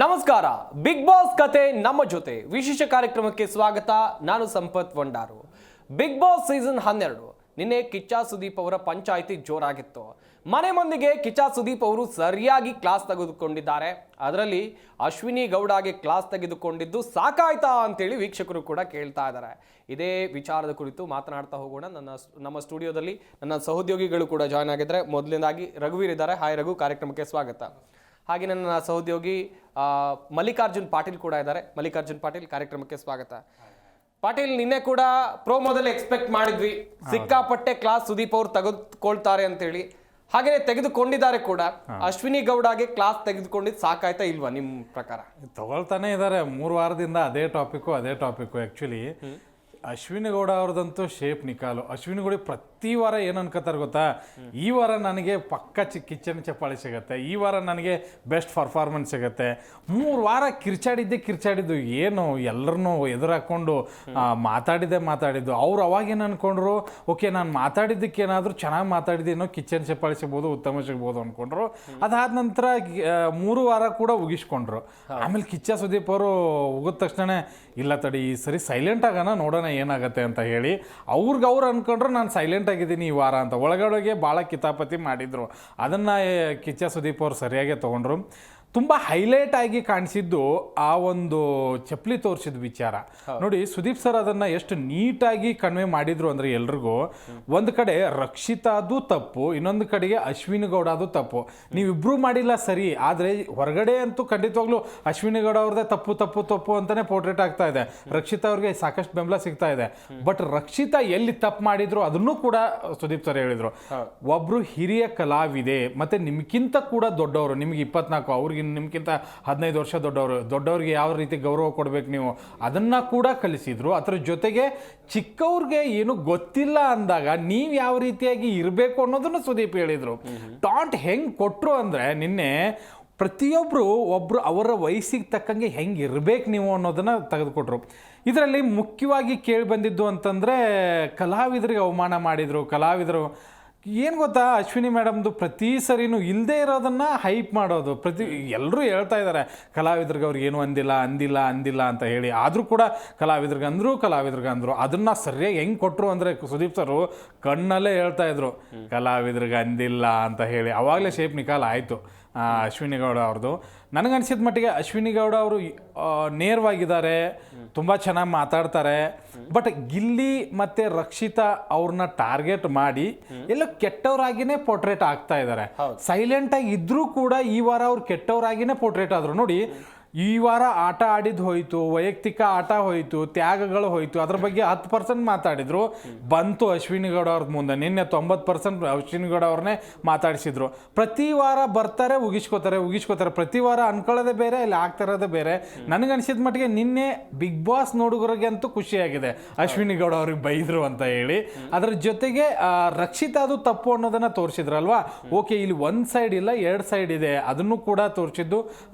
ನಮಸ್ಕಾರ. Big boss ಕತೆ ನಮ್ಮ ಜೊತೆ ವಿಶೇಷ ಕಾರ್ಯಕ್ರಮಕ್ಕೆ ಸ್ವಾಗತ. ನಾನು Sampath Vandaru. Big boss season 12 ನಿನ್ನೆ ಕಿಚ್ಚ ಸುದೀಪ್ ಅವರ ಪಂಚಾಯಿತಿ ಜೋರಾಗಿತ್ತು. ಮನೆ ಮಂದಿಗೆ ಕಿಚ್ಚ ಸುದೀಪ್ ಅವರು ಸರಿಯಾಗಿ ಕ್ಲಾಸ್ ತೆಗೆದುಕೊಂಡಿದ್ದಾರೆ. ಅದರಲ್ಲಿ ಅಶ್ವಿನಿ ಗೌಡಗೆ ಕ್ಲಾಸ್ ತೆಗೆದುಕೊಂಡಿದ್ದು ಸಾಕಾಯ್ತಾ ಅಂತೇಳಿ ವೀಕ್ಷಕರು ಕೂಡ ಕೇಳ್ತಾ ಇದ್ದಾರೆ. ಇದೇ ವಿಚಾರದ ಕುರಿತು ಮಾತನಾಡ್ತಾ ಹೋಗೋಣ. ನಮ್ಮ ಸ್ಟುಡಿಯೋದಲ್ಲಿ ನನ್ನ ಸಹೋದ್ಯೋಗಿಗಳು ಕೂಡ ಜಾಯ್ನ್ ಆಗಿದ್ದಾರೆ. ಮೊದಲನೇದಾಗಿ ರಘುವೀರ್ ಇದ್ದಾರೆ. ಹಾಯ್ ರಘು, ಕಾರ್ಯಕ್ರಮಕ್ಕೆ ಸ್ವಾಗತ. ಹಾಗೆ ನನ್ನ ಸಹೋದ್ಯೋಗಿ ಮಲ್ಲಿಕಾರ್ಜುನ್ ಪಾಟೀಲ್ ಕೂಡ ಇದ್ದಾರೆ. ಮಲ್ಲಿಕಾರ್ಜುನ್ ಪಾಟೀಲ್, ಕಾರ್ಯಕ್ರಮಕ್ಕೆ ಸ್ವಾಗತ. ಪಾಟೀಲ್, ನಿನ್ನೆ ಕೂಡ ಪ್ರೋಮೋದಲ್ಲಿ ಎಕ್ಸ್ಪೆಕ್ಟ್ ಮಾಡಿದ್ವಿ ಸಿಕ್ಕಾಪಟ್ಟೆ ಕ್ಲಾಸ್ ಸುದೀಪ್ ಅವರು ತೆಗೆದುಕೊಳ್ತಾರೆ ಅಂತೇಳಿ. ಹಾಗೆ ತೆಗೆದುಕೊಂಡಿದ್ದಾರೆ ಕೂಡ. ಅಶ್ವಿನಿ ಗೌಡಗೆ ಕ್ಲಾಸ್ ತೆಗೆದುಕೊಂಡಿದ್ದು ಸಾಕಾಯ್ತಾ ಇಲ್ವಾ ನಿಮ್ ಪ್ರಕಾರ? ತಗೊಳ್ತಾನೆ ಇದ್ದಾರೆ 3 ವಾರದಿಂದ ಅದೇ ಟಾಪಿಕ್ಕು ಆ್ಯಕ್ಚುಲಿ ಅಶ್ವಿನಿ ಗೌಡ ಅವ್ರದಂತೂ ಶೇಪ್ ನಿಕಾಲು. ಅಶ್ವಿನಿ ಗೌಡ ಪ್ರತಿ ವಾರ ಏನು ಅನ್ಕೋತಾರೆ ಗೊತ್ತಾ, ಈ ವಾರ ನನಗೆ ಪಕ್ಕ ಕಿಚ್ಚನ್ ಚಪ್ಪಾಳಿ ಸಿಗುತ್ತೆ, ಈ ವಾರ ನನಗೆ ಬೆಸ್ಟ್ ಪರ್ಫಾರ್ಮೆನ್ಸ್ ಸಿಗುತ್ತೆ. 3 ವಾರ ಕಿರ್ಚಾಡಿದ್ದು ಏನು, ಎಲ್ಲರನ್ನೂ ಎದುರು ಹಾಕ್ಕೊಂಡು ಮಾತಾಡಿದ್ದು. ಅವ್ರು ಅವಾಗೇನು ಅಂದ್ಕೊಂಡ್ರು, ಓಕೆ ನಾನು ಮಾತಾಡಿದ್ದಕ್ಕೆ ಏನಾದರೂ ಚೆನ್ನಾಗಿ ಮಾತಾಡಿದ್ದೇನೋ ಕಿಚ್ಚನ್ ಚಪ್ಪಾಳಿ ಸಿಗ್ಬೋದು, ಉತ್ತಮ ಸಿಗ್ಬೋದು ಅಂದ್ಕೊಂಡ್ರು. ಅದಾದ ನಂತರ 3 ವಾರ ಕೂಡ ಉಗಿಸ್ಕೊಂಡ್ರು. ಆಮೇಲೆ ಕಿಚ್ಚ ಸುದೀಪ್ ಅವರು ಉಗಿದ ತಕ್ಷಣ ಇಲ್ಲ ತಡಿ ಈ ಸರಿ ಸೈಲೆಂಟ್ ಆಗೋಣ, ನೋಡೋಣ ಏನಾಗತ್ತೆ ಅಂತ ಹೇಳಿ ಅವ್ರು ಅನ್ಕೊಂಡ್ರು ನಾನು ಸೈಲೆಂಟ್ ಆಗಿದ್ದೀನಿ ಈ ವಾರ ಅಂತ. ಒಳಗಡೆಗೆ ಭಾಳ ಕಿತಾಪತಿ ಮಾಡಿದ್ರು. ಅದನ್ನು ಕಿಚ್ಚ ಸುದೀಪ್ ಅವರು ಸರಿಯಾಗಿ ತೊಗೊಂಡ್ರು. ತುಂಬ ಹೈಲೈಟ್ ಆಗಿ ಕಾಣಿಸಿದ್ದು ಆ ಒಂದು ಚಪ್ಪಲಿ ತೋರಿಸಿದ ವಿಚಾರ ನೋಡಿ. ಸುದೀಪ್ ಸರ್ ಅದನ್ನು ಎಷ್ಟು ನೀಟಾಗಿ ಕನ್ವೆ ಮಾಡಿದ್ರು ಅಂದರೆ ಎಲ್ರಿಗೂ, ಒಂದು ಕಡೆ ರಕ್ಷಿತಾದು ತಪ್ಪು, ಇನ್ನೊಂದು ಕಡೆಗೆ ಅಶ್ವಿನಿ ಗೌಡ ಅದು ತಪ್ಪು. ನೀವಿಬ್ರು ಮಾಡಿಲ್ಲ ಸರಿ, ಆದರೆ ಹೊರಗಡೆ ಅಂತೂ ಖಂಡಿತವಾಗ್ಲೂ ಅಶ್ವಿನಿ ಗೌಡ ಅವ್ರದ್ದೇ ತಪ್ಪು ಅಂತಾನೆ ಪೋರ್ಟ್ರೇಟ್ ಆಗ್ತಾ ಇದೆ. ರಕ್ಷಿತಾ ಅವ್ರಿಗೆ ಸಾಕಷ್ಟು ಬೆಂಬಲ ಸಿಗ್ತಾ ಇದೆ. ಬಟ್ ರಕ್ಷಿತಾ ಎಲ್ಲಿ ತಪ್ಪು ಮಾಡಿದ್ರು ಅದನ್ನು ಕೂಡ ಸುದೀಪ್ ಸರ್ ಹೇಳಿದ್ರು. ಒಬ್ರು ಹಿರಿಯ ಕಲಾವಿದೆ, ಮತ್ತೆ ನಿಮ್ಗಿಂತ ಕೂಡ ದೊಡ್ಡವರು, ನಿಮ್ಗೆ 24, ಅವ್ರಿಗೆ ನಿಮ್ಗಿಂತ 15 ವರ್ಷ ದೊಡ್ಡವ್ರಿಗೆ ಯಾವ ರೀತಿ ಗೌರವ ಕೊಡ್ಬೇಕು ನೀವು, ಅದನ್ನ ಕೂಡ ಕಲಿಸಿದ್ರು. ಅದ್ರ ಜೊತೆಗೆ ಚಿಕ್ಕವ್ರಿಗೆ ಏನು ಗೊತ್ತಿಲ್ಲ ಅಂದಾಗ ನೀವ್ ಯಾವ ರೀತಿಯಾಗಿ ಇರಬೇಕು ಅನ್ನೋದನ್ನು ಸುದೀಪ್ ಹೇಳಿದ್ರು. ಟಾಂಟ್ ಹೆಂಗ್ ಕೊಟ್ರು ಅಂದ್ರೆ ನಿನ್ನೆ ಪ್ರತಿಯೊಬ್ರು ಅವರ ವಯಸ್ಸಿಗೆ ತಕ್ಕಂಗೆ ಹೆಂಗೆ ಇರ್ಬೇಕು ನೀವು ಅನ್ನೋದನ್ನ ತೆಗೆದುಕೊಟ್ರು. ಇದರಲ್ಲಿ ಮುಖ್ಯವಾಗಿ ಕೇಳಿ ಬಂದಿದ್ದು ಅಂತಂದ್ರೆ ಕಲಾವಿದರಿಗೆ ಅವಮಾನ ಮಾಡಿದ್ರು. ಕಲಾವಿದರು ಏನು ಗೊತ್ತಾ, ಅಶ್ವಿನಿ ಮೇಡಮ್ದು ಪ್ರತಿ ಸರಿನೂ ಇಲ್ಲದೆ ಇರೋದನ್ನ ಹೈಪ್ ಮಾಡೋದು. ಎಲ್ಲರೂ ಹೇಳ್ತಾ ಇದ್ದಾರೆ ಕಲಾವಿದ್ರಿಗೆ ಅವ್ರಿಗೆ ಏನು ಅಂದಿಲ್ಲ ಅಂತ ಹೇಳಿ. ಆದರೂ ಕೂಡ ಕಲಾವಿದ್ರಿಗೆ ಅಂದರು. ಅದನ್ನ ಸರಿಯಾಗಿ ಹೆಂಗೆ ಕೊಟ್ಟರು ಅಂದರೆ ಸುದೀಪ್ ಸರು ಕಣ್ಣಲ್ಲೇ ಹೇಳ್ತಾ ಇದ್ರು ಕಲಾವಿದ್ರಿಗೆ ಅಂದಿಲ್ಲ ಅಂತ ಹೇಳಿ. ಆವಾಗಲೇ ಶೇಪ್ ನಿಕಾಲ ಆಯಿತು ಅಶ್ವಿನಿ ಗೌಡ ಅವ್ರದ್ದು. ನನಗನ್ಸಿದ ಮಟ್ಟಿಗೆ ಅಶ್ವಿನಿ ಗೌಡ ಅವರು ನೇರವಾಗಿದ್ದಾರೆ, ತುಂಬ ಚೆನ್ನಾಗಿ ಮಾತಾಡ್ತಾರೆ. ಬಟ್ ಗಿಲ್ಲಿ ಮತ್ತು ರಕ್ಷಿತಾ ಅವ್ರನ್ನ ಟಾರ್ಗೆಟ್ ಮಾಡಿ ಎಲ್ಲೋ ಕೆಟ್ಟವರಾಗಿನೇ ಪೋರ್ಟ್ರೇಟ್ ಆಗ್ತಾ ಇದ್ದಾರೆ. ಸೈಲೆಂಟಾಗಿ ಇದ್ರೂ ಕೂಡ ಈ ವಾರ ಅವ್ರು ಕೆಟ್ಟವರಾಗಿನೇ ಪೋರ್ಟ್ರೇಟ್ ಆದರು. ನೋಡಿ, ಈ ವಾರ ಆಟ ಆಡಿದ್ದು ಹೋಯಿತು, ವೈಯಕ್ತಿಕ ಆಟ ಹೋಯಿತು, ತ್ಯಾಗಗಳು ಹೋಯಿತು, ಅದ್ರ ಬಗ್ಗೆ 10% ಮಾತಾಡಿದ್ರು. ಬಂತು ಅಶ್ವಿನಿ ಗೌಡ ಅವ್ರ ಮುಂದೆ. ನಿನ್ನೆ 90% ಅಶ್ವಿನಿ ಗೌಡ ಅವ್ರನ್ನೇ ಮಾತಾಡಿಸಿದ್ರು. ಪ್ರತಿ ವಾರ ಬರ್ತಾರೆ, ಉಗಿಸ್ಕೋತಾರೆ. ಪ್ರತಿ ವಾರ ಅನ್ಕೊಳ್ಳೋದೇ ಬೇರೆ, ಇಲ್ಲಿ ಆಗ್ತಿರೋದೇ ಬೇರೆ. ನನಗನ್ಸಿದ ಮಟ್ಟಿಗೆ ನಿನ್ನೆ ಬಿಗ್ ಬಾಸ್ ನೋಡುಗರಿಗೆ ಅಂತೂ ಖುಷಿಯಾಗಿದೆ ಅಶ್ವಿನಿ ಗೌಡ ಅವ್ರಿಗೆ ಬೈದ್ರು ಅಂತ ಹೇಳಿ. ಅದ್ರ ಜೊತೆಗೆ ರಕ್ಷಿತಾ ಅದು ತಪ್ಪು ಅನ್ನೋದನ್ನ ತೋರಿಸಿದ್ರಲ್ವಾ. ಓಕೆ, ಇಲ್ಲಿ ಒಂದು ಸೈಡ್ ಇಲ್ಲ, 2 ಸೈಡ್ ಇದೆ, ಅದನ್ನು ಕೂಡ ತೋರಿಸಿದ್ದು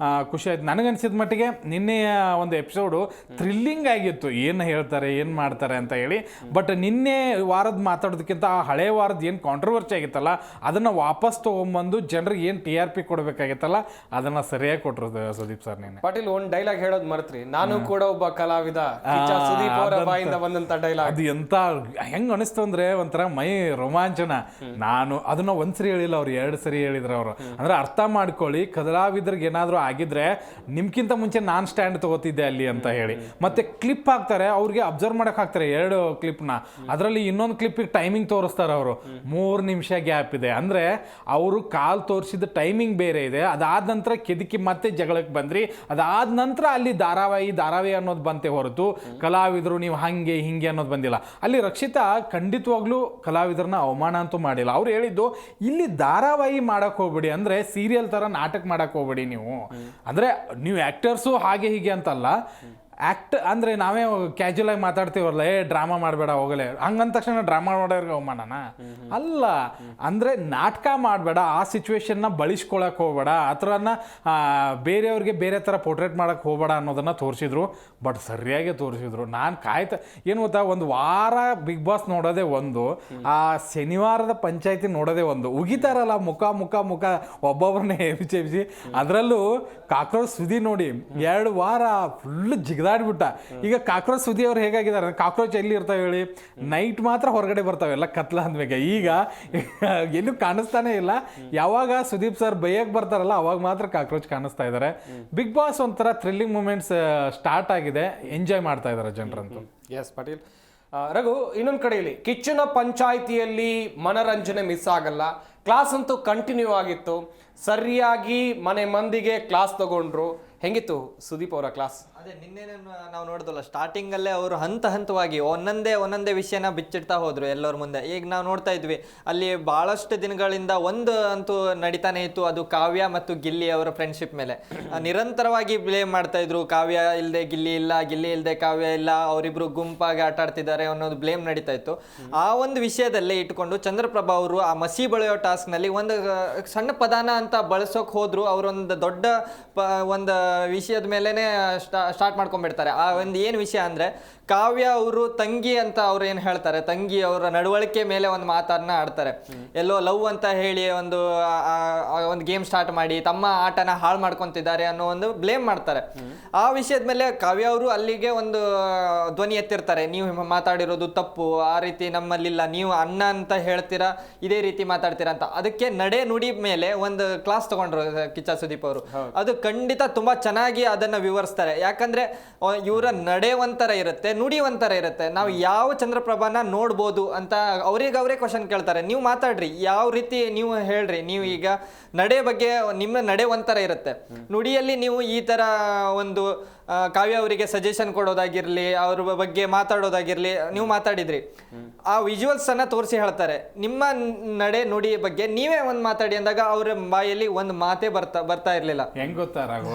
ಖುಷಿ ಆಯ್ತು. ನನಗನ್ಸಿದ ಮಟ್ಟಿಗೆ ನಿನ್ನೆಯ ಒಂದು ಎಪಿಸೋಡು ಥ್ರಿಲ್ಲಿಂಗ್ ಆಗಿತ್ತು, ಏನು ಹೇಳ್ತಾರೆ ಏನು ಮಾಡ್ತಾರೆ ಅಂತ ಹೇಳಿ. ಬಟ್ ನಿನ್ನೆ ವಾರದ ಮಾತಾಡೋದಕ್ಕಿಂತ ಆ ಹಳೆ ವಾರದ ಏನು ಕಾಂಟ್ರವರ್ಸಿ ಆಗಿತ್ತಲ್ಲ ಅದನ್ನ ವಾಪಸ್ ತಗೊಂಡ್ಬಂದು ಜನರಿಗೆ ಏನು TRP ಕೊಡಬೇಕಾಗಿತ್ತಲ್ಲ ಅದನ್ನ ಸರಿಯಾಗಿ ಕೊಟ್ಟರು ಸುದೀಪ್ ಸರ್. ನಿನ್ನೆ ಪಾಟೀಲ್ ಒಂದು ಡೈಲಾಗ್ ಹೇಳೋದು ಮರೆತ್ರಿ, ನಾನು ಕೂಡ ಒಬ್ಬ ಕಲಾವಿದ, ಸುದೀಪ್ ಅವರ ಬಾಯಿಂದ ಬಂದಂತ ಡೈಲಾಗ್. ಅದು ಎಂತ ಹೆಂಗ್ ಅನಿಸ್ತು ಅಂದ್ರೆ ಒಂಥರ ಮೈ ರೋಮಾಂಚನ. ನಾನು ಅದನ್ನ ಒಂದ್ಸರಿ ಹೇಳಿಲ್ಲ, ಅವ್ರು 2 ಸರಿ ಹೇಳಿದ್ರು ಅವರು. ಅಂದ್ರೆ ಅರ್ಥ ಮಾಡ್ಕೊಳ್ಳಿ, ಕಲಾವಿದ್ರಿಗೆ ಏನಾದ್ರು ಆಗಿದ್ರೆ ನಿಮ್ಗಿಂತ ಮುಂಚೆ ನಾನು ಸ್ಟ್ಯಾಂಡ್ ತಗೋತಿದ್ದೆ ಅಲ್ಲಿ ಅಂತ ಹೇಳಿ. ಮತ್ತೆ ಕ್ಲಿಪ್ ಹಾಕ್ತಾರೆ, ಅವ್ರಿಗೆ ಅಬ್ಸರ್ವ್ ಮಾಡಕ್ ಹಾಕ್ತಾರೆ 2 ಕ್ಲಿಪ್ನ. ಅದರಲ್ಲಿ ಇನ್ನೊಂದು ಕ್ಲಿಪ್ಪಿಗೆ ಟೈಮಿಂಗ್ ತೋರಿಸ್ತಾರೆ ಅವರು, 3 ನಿಮಿಷ ಗ್ಯಾಪ್ ಇದೆ. ಅಂದ್ರೆ ಅವರು ಕಾಲ್ ತೋರಿಸಿದ ಟೈಮಿಂಗ್ ಬೇರೆ ಇದೆ. ಅದಾದ ನಂತರ ಕೆದಕಿ ಮತ್ತೆ ಜಗಳಕ್ಕೆ ಬಂದ್ರಿ. ಅದಾದ ನಂತರ ಅಲ್ಲಿ ಧಾರಾವಾಹಿ ಅನ್ನೋದು ಬಂತೆ ಹೊರತು ಕಲಾವಿದರು ನೀವು ಹಂಗೆ ಹಿಂಗೆ ಅನ್ನೋದು ಬಂದಿಲ್ಲ. ಅಲ್ಲಿ ರಕ್ಷಿತಾ ಖಂಡಿತವಾಗ್ಲೂ ಕಲಾವಿದರನ್ನ ಅವಮಾನ ಅಂತೂ ಮಾಡಿಲ್ಲ. ಅವ್ರು ಹೇಳಿದ್ದು ಇಲ್ಲಿ ಧಾರಾವಾಹಿ ಮಾಡಕ್ ಹೋಗ್ಬೇಡಿ, ಅಂದ್ರೆ ಸೀರಿಯಲ್ ತರ ನಾಟಕ ಮಾಡಕ್ ಹೋಗ್ಬೇಡಿ ನೀವು. ಅಂದ್ರೆ ನೀವು ಆಕ್ಟರ್ಸು ಹಾಗೆ ಹೀಗೆ ಅಂತಲ್ಲ, ಆ್ಯಕ್ಟ್ ಅಂದರೆ ನಾವೇ ಕ್ಯಾಜುವಲ್ ಆಗಿ ಮಾತಾಡ್ತೀವಲ್ಲ, ಡ್ರಾಮಾ ಮಾಡಬೇಡ ಹೋಗಲೇ, ಹಂಗಂದ ತಕ್ಷಣ ಡ್ರಾಮಾ ಮಾಡೋರ್ಗೆ ಅವಮಾನನ ಅಲ್ಲ. ಅಂದರೆ ನಾಟಕ ಮಾಡಬೇಡ, ಆ ಸಿಚುವೇಶನ್ನ ಬಳಸ್ಕೊಳಕ್ಕೆ ಹೋಗಬೇಡ, ಆ ಥರನ ಬೇರೆಯವ್ರಿಗೆ ಬೇರೆ ಥರ ಪೋರ್ಟ್ರೇಟ್ ಮಾಡೋಕ್ಕೆ ಹೋಗಬೇಡ ಅನ್ನೋದನ್ನು ತೋರಿಸಿದ್ರು. ಬಟ್ ಸರಿಯಾಗಿ ತೋರಿಸಿದ್ರು. ನಾನು ಏನು ಗೊತ್ತಾ, ಒಂದು ವಾರ ಬಿಗ್ ಬಾಸ್ ನೋಡೋದೇ ಒಂದು, ಆ ಶನಿವಾರದ ಪಂಚಾಯತಿ ನೋಡೋದೇ ಒಂದು. ಉಗಿತಾರಲ್ಲ ಮುಖ ಒಬ್ಬೊಬ್ಬರನ್ನೇ ಎಬ್ಬಿಸಿ, ಅದರಲ್ಲೂ ಕಾಕ್ರೋಚ್ ಸುದಿ ನೋಡಿ 2 ವಾರ ಫುಲ್ ಜಿಗದಾಡ್ಬಿಟ್ಟ. ಈಗ ಕಾಕ್ರೋಚ್ ಸುದಿ ಅವ್ರು ಹೇಗಾಗಿದ್ದಾರೆ, ಕಾಕ್ರೋಚ್ ಎಲ್ಲಿ ಇರ್ತಾವೆ ಹೇಳಿ, ನೈಟ್ ಮಾತ್ರ ಹೊರಗಡೆ ಬರ್ತಾವೆ ಎಲ್ಲ ಕತ್ಲ ಅಂದ್ಮೇಲೆ. ಈಗ ಎಲ್ಲೂ ಕಾಣಿಸ್ತಾನೆ ಇಲ್ಲ. ಯಾವಾಗ ಸುದೀಪ್ ಸರ್ ಬೈಯಕ್ಕೆ ಬರ್ತಾರಲ್ಲ ಅವಾಗ ಮಾತ್ರ ಕಾಕ್ರೋಚ್ ಕಾಣಿಸ್ತಾ ಇದ್ದಾರೆ. ಬಿಗ್ ಬಾಸ್ ಒಂಥರ ಥ್ರಿಲ್ಲಿಂಗ್ ಮೂಮೆಂಟ್ಸ್ ಸ್ಟಾರ್ಟ್ ಆಗಿದೆ, ಎಂಜಾಯ್ ಮಾಡ್ತಾ ಇದ್ದಾರೆ ಜನರಂತೂ. ಎಸ್ ಪಾಟೀಲ್. ರಘು, ಇನ್ನೊಂದು ಕಡೆಯಲ್ಲಿ ಕಿಚ್ಚನ ಪಂಚಾಯಿತಿಯಲ್ಲಿ ಮನರಂಜನೆ ಮಿಸ್ ಆಗಲ್ಲ. ಕ್ಲಾಸ್ ಅಂತೂ ಕಂಟಿನ್ಯೂ ಆಗಿತ್ತು. ಸರಿಯಾಗಿ ಮನೆ ಮಂದಿಗೆ ಕ್ಲಾಸ್ ತಗೊಂಡ್ರು. ಹೆಂಗಿತ್ತು ಸುದೀಪ್ ಅವರ ಕ್ಲಾಸ್? ಅದೇ ನಿನ್ನೆ ನಾವು ನೋಡಿದಲ್ಲ, ಸ್ಟಾರ್ಟಿಂಗಲ್ಲೇ ಅವರು ಹಂತವಾಗಿ ಒಂದೊಂದೇ ವಿಷಯನ ಬಿಚ್ಚಿಡ್ತಾ ಹೋದ್ರು ಎಲ್ಲರ ಮುಂದೆ. ಈಗ ನಾವು ನೋಡ್ತಾ ಇದ್ವಿ ಅಲ್ಲಿ ಭಾಳಷ್ಟು ದಿನಗಳಿಂದ ಒಂದು ಅಂತೂ ನಡೀತಾನೆ ಇತ್ತು, ಅದು ಕಾವ್ಯ ಮತ್ತು ಗಿಲ್ಲಿ ಅವರ ಫ್ರೆಂಡ್ಶಿಪ್ ಮೇಲೆ ನಿರಂತರವಾಗಿ ಬ್ಲೇಮ್ ಮಾಡ್ತಾ ಇದ್ರು. ಕಾವ್ಯ ಇಲ್ಲದೆ ಗಿಲ್ಲಿ ಇಲ್ಲ, ಗಿಲ್ಲಿ ಇಲ್ಲದೆ ಕಾವ್ಯ ಇಲ್ಲ, ಅವರಿಬ್ರು ಗುಂಪಾಗಿ ಆಟ ಆಡ್ತಿದ್ದಾರೆ ಅನ್ನೋದು ಬ್ಲೇಮ್ ನಡೀತಾ ಇತ್ತು. ಆ ಒಂದು ವಿಷಯದಲ್ಲೇ ಇಟ್ಕೊಂಡು ಚಂದ್ರಪ್ರಭಾ ಅವರು ಆ ಮಸಿ ಬಳಿಯೋ ಟಾಸ್ಕ್ನಲ್ಲಿ ಒಂದು ಸಣ್ಣ ಪದಾನ ಅಂತ ಬಳಸೋಕೆ ಹೋದ್ರು. ಅವರೊಂದು ದೊಡ್ಡ ಒಂದು ವಿಷಯದ ಮೇಲೆನೆ ಸ್ಟಾರ್ಟ್ ಮಾಡ್ಕೊಂಡ್ಬಿಡ್ತಾರೆ. ಆ ಒಂದು ಏನು ವಿಷಯ ಅಂದರೆ, ಕಾವ್ಯ ಅವರು ತಂಗಿ ಅಂತ ಅವ್ರು ಏನು ಹೇಳ್ತಾರೆ, ತಂಗಿ ಅವರ ನಡವಳಿಕೆ ಮೇಲೆ ಒಂದು ಮಾತನ್ನ ಆಡ್ತಾರೆ. ಎಲ್ಲೋ ಲವ್ ಅಂತ ಹೇಳಿ ಒಂದು ಗೇಮ್ ಸ್ಟಾರ್ಟ್ ಮಾಡಿ ತಮ್ಮ ಆಟನ ಹಾಳು ಮಾಡ್ಕೊತಿದ್ದಾರೆ ಅನ್ನೋ ಒಂದು ಬ್ಲೇಮ್ ಮಾಡ್ತಾರೆ. ಆ ವಿಷಯದ ಮೇಲೆ ಕಾವ್ಯ ಅವರು ಅಲ್ಲಿಗೆ ಒಂದು ಧ್ವನಿ ಎತ್ತಿರ್ತಾರೆ, ನೀವು ಮಾತಾಡಿರೋದು ತಪ್ಪು, ಆ ರೀತಿ ನಮ್ಮಲ್ಲಿಲ್ಲ, ನೀವು ಅಣ್ಣ ಅಂತ ಹೇಳ್ತೀರಾ, ಇದೇ ರೀತಿ ಮಾತಾಡ್ತೀರಾ ಅಂತ. ಅದಕ್ಕೆ ನಡೆ ನುಡಿ ಮೇಲೆ ಒಂದು ಕ್ಲಾಸ್ ತಗೊಂಡ್ರು ಕಿಚ್ಚ ಸುದೀಪ್ ಅವರು. ಅದು ಖಂಡಿತ ತುಂಬಾ ಚೆನ್ನಾಗಿ ಅದನ್ನ ವಿವರಿಸ್ತಾರೆ. ಯಾಕಂದ್ರೆ ಇವರ ನಡೆ ಒಂಥರ ಇರುತ್ತೆ, ನುಡಿ ಒಂಥರ ಇರುತ್ತೆ. ನಾವು ಯಾವ ಚಂದ್ರಪ್ರಭಾನ ನೋಡ್ಬೋದು ಅಂತ ಅವರೇ ಕ್ವಶನ್ ಕೇಳ್ತಾರೆ. ನೀವು ಮಾತಾಡ್ರಿ, ಯಾವ ರೀತಿ ನೀವು ಹೇಳ್ರಿ, ನೀವು ಈಗ ನಡೆ ಬಗ್ಗೆ ನಿಮ್ಮ ನಡೆ ಒಂಥರ ಇರುತ್ತೆ, ನುಡಿಯಲ್ಲಿ ನೀವು ಈ ತರ ಒಂದು ಕಾವ್ಯ ಅವರಿಗೆ ಸಜೆಷನ್ ಕೊಡೋದಾಗಿರ್ಲಿ, ಅವ್ರ ಬಗ್ಗೆ ಮಾತಾಡೋದಾಗಿರ್ಲಿ, ನೀವು ಮಾತಾಡಿದ್ರಿ, ಆ ವಿಜುವಲ್ಸ್ ಅನ್ನ ತೋರಿಸಿ ಹೇಳ್ತಾರೆ. ನಿಮ್ಮ ನಡೆ ನುಡಿ ಬಗ್ಗೆ ನೀವೇ ಒಂದು ಮಾತಾಡಿ ಅಂದಾಗ ಅವ್ರ ಬಾಯಲ್ಲಿ ಒಂದು ಮಾತೇ ಬರ್ತಾ ಇರ್ಲಿಲ್ಲ. ಹೆಂಗ್ ಗೊತ್ತಾ ರಾಘು,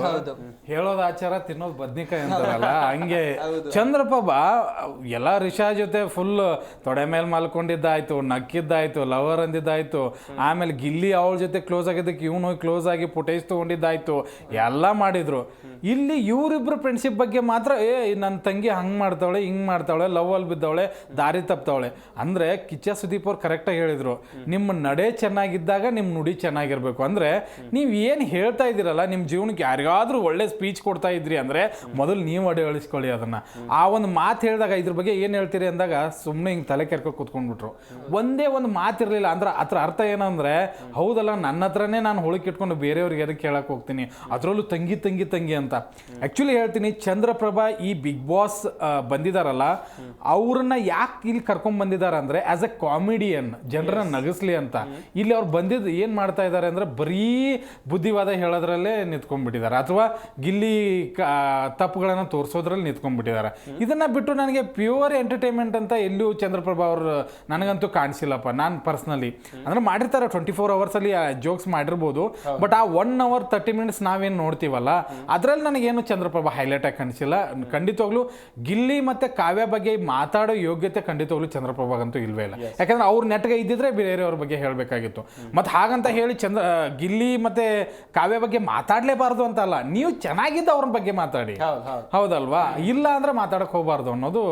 ಹೇಳೋದು ಆಚಾರ ತಿನ್ನೋದು ಬದ್ನಿಕಾಯಿ ಅಂತಾರಲ್ಲ ಹಂಗೆ. ಚಂದ್ರಪ್ರಭಾ ಎಲ್ಲ ರಿಷಾ ಜೊತೆ ಫುಲ್ ತೊಡೆ ಮೇಲೆ ಮಲ್ಕೊಂಡಿದ್ದಾಯ್ತು, ನಕ್ಕಿದ್ದಾಯ್ತು, ಲವರ್ ಅಂದಿದ್ದಾಯ್ತು, ಆಮೇಲೆ ಗಿಲ್ಲಿ ಅವಳ ಜೊತೆ ಕ್ಲೋಸ್ ಆಗಿದ್ದಕ್ಕೆ ಇವನು ಕ್ಲೋಸ್ ಆಗಿ ಫುಟೇಜ್ ತಗೊಂಡಿದ್ದಾಯ್ತು, ಎಲ್ಲ ಮಾಡಿದ್ರು. ಇಲ್ಲಿ ಇವರಿಬ್ರು ಫ್ರೆಂಡ್ಶಿಪ್ ಬಗ್ಗೆ ಮಾತ್ರ ನನ್ನ ತಂಗಿ ಹಂಗೆ ಮಾಡ್ತಾವಳೆ, ಹಿಂಗೆ ಮಾಡ್ತಾವಳೆ, ಲವ್ ಅಲ್ಲಿ ಬಿದ್ದವಳೆ, ದಾರಿ ತಪ್ತಾವಳೆ ಅಂದರೆ ಕಿಚ್ಚ ಸುದೀಪ್ ಅವ್ರು ಕರೆಕ್ಟಾಗಿ ಹೇಳಿದರು, ನಿಮ್ಮ ನಡೆ ಚೆನ್ನಾಗಿದ್ದಾಗ ನಿಮ್ಮ ನುಡಿ ಚೆನ್ನಾಗಿರ್ಬೇಕು. ಅಂದರೆ ನೀವು ಏನು ಹೇಳ್ತಾ ಇದ್ದೀರಲ್ಲ, ನಿಮ್ಮ ಜೀವನಕ್ಕೆ ಯಾರಿಗಾದ್ರೂ ಒಳ್ಳೆ ಸ್ಪೀಚ್ ಕೊಡ್ತಾ ಇದ್ರಿ ಅಂದರೆ ಮೊದಲು ನೀವು ಅಳಿಸ್ಕೊಳ್ಳಿ ಅದನ್ನು. ಆ ಒಂದು ಮಾತು ಹೇಳಿದಾಗ ಇದ್ರ ಬಗ್ಗೆ ಏನು ಹೇಳ್ತೀರಿ ಅಂದಾಗ ಸುಮ್ಮನೆ ಹಿಂಗೆ ತಲೆ ಕೆರ್ಕೊ ಕೂತ್ಕೊಂಡ್ಬಿಟ್ರು. ಒಂದೇ ಒಂದು ಮಾತಿರಲಿಲ್ಲ. ಅಂದ್ರೆ ಅದ್ರ ಅರ್ಥ ಏನಂದರೆ, ಹೌದಲ್ಲ ನನ್ನ ಹತ್ರನೇ ನಾನು ಹುಳುಕಿಟ್ಕೊಂಡು ಬೇರೆಯವ್ರಿಗೆ ಅದಕ್ಕೆ ಕೇಳಕ್ಕೆ ಹೋಗ್ತೀನಿ, ಅದರಲ್ಲೂ ತಂಗಿ ತಂಗಿ ತಂಗಿ ಅಂತ. ಆ್ಯಕ್ಚುಲಿ ಹೇಳ್ತೀನಿ, ಚಂದ್ರಪ್ರಭಾ ಈ ಬಿಗ್ ಬಾಸ್ ಬಂದಿದಾರಲ್ಲ, ಅವ್ರನ್ನ ಯಾಕೆ ಇಲ್ಲಿ ಕರ್ಕೊಂಡ್ ಬಂದಿದ್ದಾರೆ ಅಂದರೆ ಆಸ್ ಎ ಕಾಮಿಡಿಯನ್, ಜನರನ್ನ ನಗಿಸ್ಲಿ ಅಂತ. ಇಲ್ಲಿ ಅವ್ರು ಬಂದಿದ್ದು ಏನು ಮಾಡ್ತಾ ಇದ್ದಾರೆ ಅಂದರೆ ಬರೀ ಬುದ್ಧಿವಾದ ಹೇಳೋದ್ರಲ್ಲೇ ನಿಂತ್ಕೊಂಡ್ಬಿಟ್ಟಿದ್ದಾರೆ, ಅಥವಾ ಗಿಲ್ಲಿ ತಪ್ಪುಗಳನ್ನು ತೋರಿಸೋದ್ರಲ್ಲಿ ನಿಂತ್ಕೊಂಡ್ಬಿಟ್ಟಿದ್ದಾರೆ. ಇದನ್ನ ಬಿಟ್ಟು ನನಗೆ ಪ್ಯೂರ್ ಎಂಟರ್ಟೈನ್ಮೆಂಟ್ ಅಂತ ಎಲ್ಲೂ ಚಂದ್ರಪ್ರಭಾ ಅವರು ನನಗಂತೂ ಕಾಣಿಸಿಲ್ಲಪ್ಪ. ನಾನು ಪರ್ಸ್ನಲಿ ಅಂದ್ರೆ ಮಾಡಿರ್ತಾರೆ 24 ಅವರ್ಸಲ್ಲಿ ಜೋಕ್ಸ್ ಮಾಡಿರ್ಬೋದು, ಬಟ್ ಆ 1 hour 30 minutes ನಾವೇನು ನೋಡ್ತೀವಲ್ಲ ಅದರಲ್ಲಿ ನನಗೇನು ಚಂದ್ರಪ್ರಭಾ ಹೈಲೈಟ್ ಆಗಿ ಕಾಣಿಸಿಲ್ಲ. ಖಂಡಿತವಾಗ್ಲೂ ಗಿಲ್ಲಿ ಮತ್ತೆ ಕಾವ್ಯ ಬಗ್ಗೆ ಮಾತಾಡೋ ಯೋಗ್ಯತೆ ಖಂಡಿತವಾಗ್ಲೂ ಚಂದ್ರಪ್ರಭಾಗಂತೂ ಇಲ್ವೇ ಇಲ್ಲ. ಯಾಕಂದ್ರೆ ಅವ್ರ ನೆಟ್ಗೆ ಇದ್ದಿದ್ರೆ ಬೇರೆಯವ್ರ ಬಗ್ಗೆ ಹೇಳಬೇಕಾಗಿತ್ತು. ಮತ್ತು ಹಾಗಂತ ಹೇಳಿ ಗಿಲ್ಲಿ ಮತ್ತೆ ಕಾವ್ಯ ಬಗ್ಗೆ ಮಾತಾಡಲೇಬಾರ್ದು ಅಂತ ಅಲ್ಲ, ನೀವು ಚೆನ್ನಾಗಿದ್ದ ಅವ್ರ ಬಗ್ಗೆ ಮಾತಾಡಿ, ಹೌದಲ್ವಾ? ಇಲ್ಲ ಅಂದ್ರೆ ಮಾತಾಡಕ್ ಹೋಗಬಾರ್ದು ಅನ್ನೋದು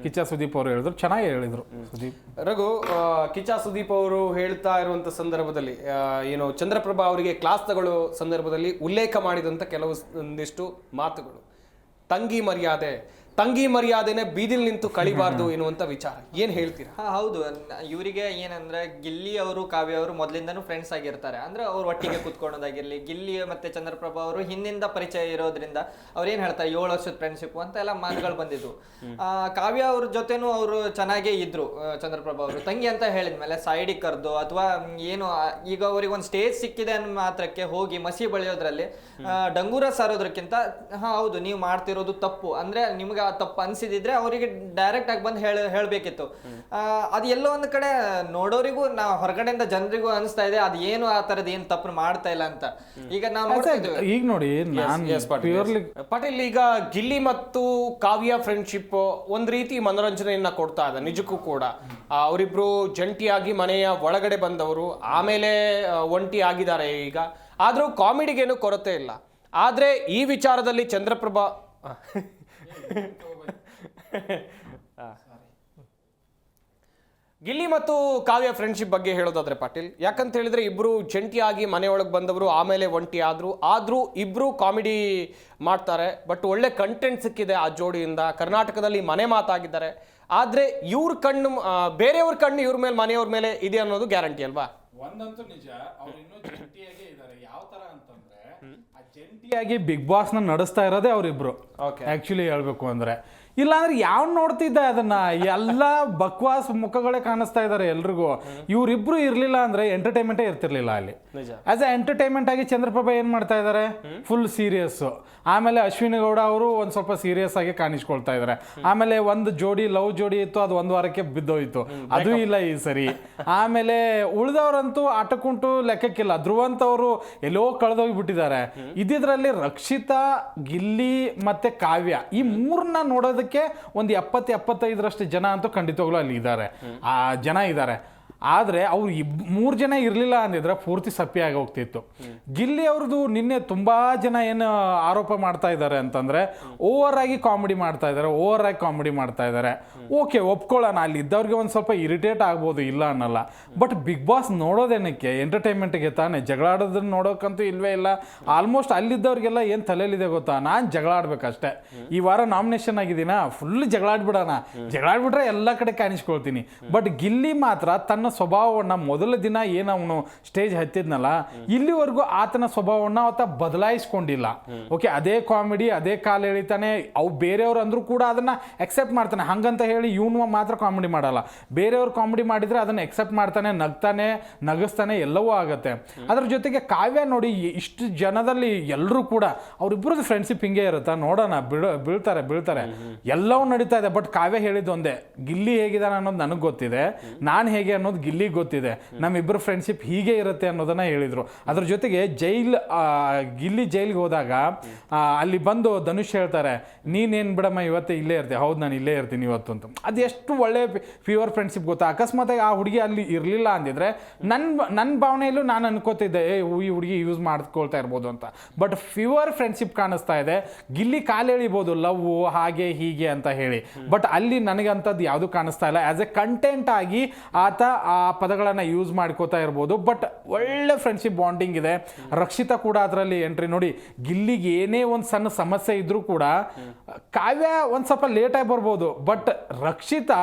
ಕಿಚ್ಚ ಸುದೀಪ್ ಅವರು ಹೇಳಿದ್ರು. ಚೆನ್ನಾಗಿ ಹೇಳಿದ್ರು ಸುದೀಪ್. ರಘು, ಕಿಚ್ಚ ಸುದೀಪ್ ಅವರು ಹೇಳ್ತಾ ಇರುವಂತ ಸಂದರ್ಭದಲ್ಲಿ ಏನು ಚಂದ್ರಪ್ರಭಾ ಅವರಿಗೆ ಕ್ಲಾಸ್ ತಗೊಳ್ಳೋ ಸಂದರ್ಭದಲ್ಲಿ ಉಲ್ಲೇಖ ಮಾಡಿದಂತ ಒಂದಿಷ್ಟು ಮಾತುಗಳು, ತಂಗಿ ಮರ್ಯಾದೆನೆ ಬೀದಿಲ್ ನಿಂತು ಕಳಿಬಾರ್ದು ಎನ್ನುವಂತ ವಿಚಾರ, ಏನ್ ಹೇಳ್ತೀರಾ? ಹೌದು, ಇವರಿಗೆ ಏನಂದ್ರೆ ಗಿಲ್ಲಿ ಅವರು ಕಾವ್ಯ ಅವರು ಮೊದಲಿಂದನೂ ಫ್ರೆಂಡ್ಸ್ ಆಗಿರ್ತಾರೆ. ಅಂದ್ರೆ ಅವ್ರು ಒಟ್ಟಿಗೆ ಕುತ್ಕೊಳ್ಳೋದಾಗಿರ್ಲಿ, ಗಿಲ್ಲಿ ಮತ್ತೆ ಚಂದ್ರಪ್ರಭಾ ಅವರು ಹಿಂದಿಂದ ಪರಿಚಯ ಇರೋದ್ರಿಂದ ಅವ್ರು ಏನ್ ಹೇಳ್ತಾರೆ 7 ವರ್ಷದ ಫ್ರೆಂಡ್ಶಿಪ್ ಅಂತ ಎಲ್ಲ ಮಾತುಗಳು ಬಂದಿದ್ವು. ಕಾವ್ಯ ಅವ್ರ ಜೊತೆನೂ ಅವರು ಚೆನ್ನಾಗೇ ಇದ್ರು. ಚಂದ್ರಪ್ರಭಾ ಅವರು ತಂಗಿ ಅಂತ ಹೇಳಿದ್ಮೇಲೆ ಸೈಡಿಗೆ ಕರೆದು ಅಥವಾ ಏನು, ಈಗ ಅವ್ರಿಗೆ ಒಂದು ಸ್ಟೇಜ್ ಸಿಕ್ಕಿದೆ ಅನ್ನೋ ಮಾತ್ರಕ್ಕೆ ಹೋಗಿ ಮಸಿ ಬಳಿಯೋದ್ರಲ್ಲಿ ಡಂಗೂರ ಸಾರೋದ್ರಕ್ಕಿಂತ ಹೌದು ನೀವು ಮಾಡ್ತಿರೋದು ತಪ್ಪು, ಅಂದ್ರೆ ನಿಮ್ಗೆ ತಪ್ಪು ಅನ್ಸಿದಿದ್ರೆ ಅವರಿಗೆ ಡೈರೆಕ್ಟ್ ಆಗಿ ಬಂದು ಹೇಳ್ಬೇಕಿತ್ತು. ಅದು ಎಲ್ಲೋ ಒಂದ್ ಕಡೆ ನೋಡೋರಿಗೂ ಹೊರಗಡೆಯಿಂದ ಜನರಿಗೂ ಅನಿಸ್ತಾ ಇದೆ ಅದು ಏನು ಆ ತರದ್ ಏನ್ ತಪ್ಪು ಮಾಡ್ತಾ ಇಲ್ಲ ಅಂತ. ಈಗ ನಾವು ನೋಡ್ತಿದ್ವಿ ಈಗ ನೋಡಿ ಪಾಟೀಲ್, ಈಗ ಗಿಲ್ಲಿ ಮತ್ತು ಕಾವ್ಯ ಫ್ರೆಂಡ್ಶಿಪ್ ಒಂದ್ ರೀತಿ ಮನೋರಂಜನೆಯನ್ನ ಕೊಡ್ತಾ ಇದೆ ನಿಜಕ್ಕೂ ಕೂಡ. ಅವರಿಬ್ರು ಜಂಟಿಯಾಗಿ ಮನೆಯ ಒಳಗಡೆ ಬಂದವರು, ಆಮೇಲೆ ಒಂಟಿ ಆಗಿದ್ದಾರೆ ಈಗ. ಆದ್ರೂ ಕಾಮಿಡಿಗೇನು ಕೊರತೆ ಇಲ್ಲ. ಆದ್ರೆ ಈ ವಿಚಾರದಲ್ಲಿ ಚಂದ್ರಪ್ರಭಾ ಗಿಲ್ಲಿ ಮತ್ತು ಕಾವ್ಯ ಫ್ರೆಂಡ್ಶಿಪ್ ಬಗ್ಗೆ ಹೇಳೋದಾದ್ರೆ ಪಾಟೀಲ್, ಯಾಕಂತ ಹೇಳಿದ್ರೆ ಇಬ್ರು ಜಂಟಿಯಾಗಿ ಮನೆಯೊಳಗೆ ಬಂದವರು, ಆಮೇಲೆ ಒಂಟಿ ಆದ್ರೂ ಇಬ್ರು ಕಾಮಿಡಿ ಮಾಡ್ತಾರೆ. ಬಟ್ ಒಳ್ಳೆ ಕಂಟೆಂಟ್ ಸಿಕ್ಕಿದೆ ಆ ಜೋಡಿಯಿಂದ. ಕರ್ನಾಟಕದಲ್ಲಿ ಮನೆ ಮಾತಾಗಿದ್ದಾರೆ. ಆದ್ರೆ ಇವ್ರ ಕಣ್ಣು ಬೇರೆಯವ್ರ ಕಣ್ಣು ಇವ್ರ ಮೇಲೆ, ಮನೆಯವ್ರ ಮೇಲೆ ಇದೆ ಅನ್ನೋದು ಗ್ಯಾರಂಟಿ ಅಲ್ವಾ? ಒಂದಂತೂ ನಿಜ, ಅವ್ರು ಇನ್ನೂ ಜಂಟಿಯಾಗೇ ಇದ್ದಾರೆ. ಯಾವ ತರ ಅಂತಂದ್ರೆ ಆ ಜಂಟಿಯಾಗಿ ಬಿಗ್ ಬಾಸ್ ನ ನಡೆಸ್ತಾ ಇರೋದೇ ಅವ್ರಿಬ್ರು ಆಕ್ಚುಲಿ ಹೇಳ್ಬೇಕು ಅಂದ್ರೆ. ಇಲ್ಲಾಂದ್ರೆ ಯಾವ ನೋಡ್ತಿದ್ದ ಅದನ್ನ, ಎಲ್ಲ ಬಕ್ವಾಸ್ ಮುಖಗಳೇ ಕಾಣಿಸ್ತಾ ಇದಾರೆ ಎಲ್ರಿಗೂ. ಇವ್ರಿಬ್ರು ಇರ್ಲಿಲ್ಲ ಅಂದ್ರೆ ಎಂಟರ್ಟೈನ್ಮೆಂಟೇ ಇರ್ತಿರ್ಲಿಲ್ಲ ಅಲ್ಲಿ. ಆಸ್ ಎ ಎಂಟರ್ಟೈನ್ಮೆಂಟ್ ಆಗಿ ಚಂದ್ರಪ್ರಭಾ ಏನ್ ಮಾಡ್ತಾ ಇದಾರೆ, ಫುಲ್ ಸೀರಿಯಸ್. ಆಮೇಲೆ ಅಶ್ವಿನಿ ಗೌಡ ಅವರು ಒಂದ್ ಸ್ವಲ್ಪ ಸೀರಿಯಸ್ ಆಗಿ ಕಾಣಿಸ್ಕೊಳ್ತಾ ಇದಾರೆ. ಆಮೇಲೆ ಒಂದು ಜೋಡಿ ಲವ್ ಜೋಡಿ ಇತ್ತು, ಅದು ಒಂದ್ ವಾರಕ್ಕೆ ಬಿದ್ದೋಯ್ತು, ಅದು ಇಲ್ಲ ಈ ಸರಿ. ಆಮೇಲೆ ಉಳಿದವ್ರಂತೂ ಆಟಕ್ಕುಂಟು ಲೆಕ್ಕಕ್ಕಿಲ್ಲ. ಧ್ರುವಂತ್ ಅವರು ಎಲ್ಲೋ ಕಳೆದೋಗ್ಬಿಟ್ಟಿದ್ದಾರೆ. ಇದ್ರಲ್ಲಿ ರಕ್ಷಿತಾ, ಗಿಲ್ಲಿ ಮತ್ತೆ ಕಾವ್ಯ, ಈ ಮೂರನ್ನ ನೋಡೋದಕ್ಕೆ ಒಂದು 70-75ರಷ್ಟು ಜನ ಅಂತೂ ಖಂಡಿತವಾಗ್ಲೂ ಅಲ್ಲಿ ಇದ್ದಾರೆ, ಆ ಜನ ಇದ್ದಾರೆ. ಆದರೆ ಅವ್ರು 3 ಜನ ಇರಲಿಲ್ಲ ಅಂದಿದ್ರೆ ಪೂರ್ತಿ ಸಪ್ಪಿಯಾಗಿ ಹೋಗ್ತಿತ್ತು. ಗಿಲ್ಲಿ ಅವ್ರದ್ದು ನಿನ್ನೆ ತುಂಬಾ ಜನ ಏನು ಆರೋಪ ಮಾಡ್ತಾ ಇದ್ದಾರೆ ಅಂತಂದ್ರೆ ಓವರ್ ಆಗಿ ಕಾಮಿಡಿ ಮಾಡ್ತಾ ಇದ್ದಾರೆ. ಓಕೆ, ಒಪ್ಕೊಳ್ಳೋಣ, ಅಲ್ಲಿ ಇದ್ದವ್ರಿಗೆ ಒಂದು ಸ್ವಲ್ಪ ಇರಿಟೇಟ್ ಆಗ್ಬೋದು, ಇಲ್ಲ ಅನ್ನಲ್ಲ. ಬಟ್ ಬಿಗ್ ಬಾಸ್ ನೋಡೋದೇನಕ್ಕೆ? ಎಂಟರ್ಟೈನ್ಮೆಂಟ್ಗೆ ತಾನೆ. ಜಗಳ ಆಡೋದನ್ನ ನೋಡೋಕ್ಕಂತೂ ಇಲ್ವೇ ಇಲ್ಲ. ಆಲ್ಮೋಸ್ಟ್ ಅಲ್ಲಿದ್ದವ್ರಿಗೆಲ್ಲ ಏನು ತಲೆಯಲ್ಲಿದೆ ಗೊತ್ತಾ, ನಾನು ಜಗಳ ಆಡ್ಬೇಕಷ್ಟೇ. ಈ ವಾರ ನಾಮಿನೇಷನ್ ಆಗಿದ್ದೀನಾ, ಫುಲ್ ಜಗಳ ಆಡ್ಬಿಟ್ರೆ ಎಲ್ಲ ಕಡೆ ಕಾಣಿಸ್ಕೊಳ್ತೀನಿ. ಬಟ್ ಗಿಲ್ಲಿ ಮಾತ್ರ ತನ್ನ ಸ್ವಭಾವವನ್ನು ಮೊದಲ ದಿನ ಏನು ಅವನು ಸ್ಟೇಜ್ ಹತ್ತಿದ್ನಲ್ಲ, ಇಲ್ಲಿವರೆಗೂ ಆತನ ಸ್ವಭಾವವನ್ನು ಆತ ಬದಲಾಯಿಸ್ಕೊಂಡಿಲ್ಲ. ಓಕೆ, ಅದೇ ಕಾಮಿಡಿ, ಅದೇ ಕಾಲು ಎಳಿತಾನೆ. ಅವು ಬೇರೆಯವ್ರು ಅಂದ್ರೂ ಕೂಡ ಅದನ್ನ ಎಕ್ಸೆಪ್ಟ್ ಮಾಡ್ತಾನೆ. ಹಂಗಂತ ಹೇಳಿ ಇವನು ಮಾತ್ರ ಕಾಮಿಡಿ ಮಾಡಲ್ಲ. ಬೇರೆಯವ್ರು ಕಾಮಿಡಿ ಮಾಡಿದ್ರೆ ಅದನ್ನ ಎಕ್ಸೆಪ್ಟ್ ಮಾಡ್ತಾನೆ, ನಗಿಸ್ತಾನೆ, ಎಲ್ಲವೂ ಆಗುತ್ತೆ. ಅದ್ರ ಜೊತೆಗೆ ಕಾವ್ಯ ನೋಡಿ, ಇಷ್ಟು ಜನದಲ್ಲಿ ಎಲ್ಲರೂ ಕೂಡ ಅವ್ರಿಬ್ರದ್ದು ಫ್ರೆಂಡ್ಶಿಪ್ ಹಿಂಗೆ ಇರುತ್ತಾ, ನೋಡೋಣ, ಬೀಳ್ತಾರೆ ಎಲ್ಲವೂ ನಡೀತಾ ಇದೆ. ಬಟ್ ಕಾವ್ಯ ಹೇಳಿದ್ದು ಒಂದೇ, ಗಿಲ್ಲಿ ಹೇಗಿದ್ದಾನೆ ಅನ್ನೋದು ನನಗೆ ಗೊತ್ತಿದೆ, ನಾನು ಹೇಗೆ ಅನ್ನೋದು ಗಿಲ್ಲಿಗೆ ಗೊತ್ತಿದೆ, ನಮ್ಮಿಬ್ಬರು ಫ್ರೆಂಡ್ಶಿಪ್ ಹೀಗೆ ಇರುತ್ತೆ ಅನ್ನೋದನ್ನ ಹೇಳಿದ್ರು. ಅದ್ರ ಜೊತೆಗೆ ಗಿಲ್ಲಿ ಜೈಲ್ಗೆ ಹೋದಾಗ ಅಲ್ಲಿ ಬಂದು ಧನುಷ್ ಹೇಳ್ತಾರೆ, ನೀನೇನ್ ಬಿಡಮ್ಮ ಇವತ್ತೇ ಇಲ್ಲೇ ಇರ್ತೀಯ. ಹೌದು, ನಾನು ಇಲ್ಲೇ ಇರ್ತೀನಿ ಇವತ್ತು ಅಂತ. ಅದು ಎಷ್ಟು ಒಳ್ಳೆ ಪ್ಯೂರ್ ಫ್ರೆಂಡ್ಶಿಪ್ ಗೊತ್ತಾ. ಅಕಸ್ಮಾತ್ ಆ ಹುಡುಗಿ ಅಲ್ಲಿ ಇರಲಿಲ್ಲ ಅಂದಿದ್ರೆ ನನ್ನ ಭಾವನೆಯಲ್ಲೂ ನಾನು ಅನ್ಕೋತಿದ್ದೆ, ಈ ಹುಡುಗಿ ಯೂಸ್ ಮಾಡ್ಕೊಳ್ತಾ ಇರ್ಬೋದು ಅಂತ. ಬಟ್ ಪ್ಯೂರ್ ಫ್ರೆಂಡ್ಶಿಪ್ ಕಾಣಿಸ್ತಾ ಇದೆ. ಗಿಲ್ಲಿ ಕಾಲು ಎಳಿಬೋದು, ಲವ್ ಹಾಗೆ ಹೀಗೆ ಅಂತ ಹೇಳಿ. ಬಟ್ ಅಲ್ಲಿ ನನಗಂಥದ್ದು ಯಾವುದು ಕಾಣಿಸ್ತಾ ಇಲ್ಲ. ಆಸ್ ಎ ಕಂಟೆಂಟ್ ಆಗಿ ಆತ ಆ ಪದಗಳನ್ನ ಯೂಸ್ ಮಾಡ್ಕೋತಾ ಇರ್ಬೋದು. ಬಟ್ ಒಳ್ಳೆ ಫ್ರೆಂಡ್ಶಿಪ್ ಬಾಂಡಿಂಗ್ ಇದೆ. ರಕ್ಷಿತಾ ಕೂಡ ಅದರಲ್ಲಿ ಎಂಟ್ರಿ ನೋಡಿ. ಗಿಲ್ಲಿಗೆ ಏನೇ ಒಂದು ಸಣ್ಣ ಸಮಸ್ಯೆ ಇದ್ರೂ ಕೂಡ ಕಾವ್ಯ ಒಂದ್ ಸ್ವಲ್ಪ ಲೇಟ್ ಆಗಿ ಬರ್ಬೋದು, ಬಟ್ ರಕ್ಷಿತಾ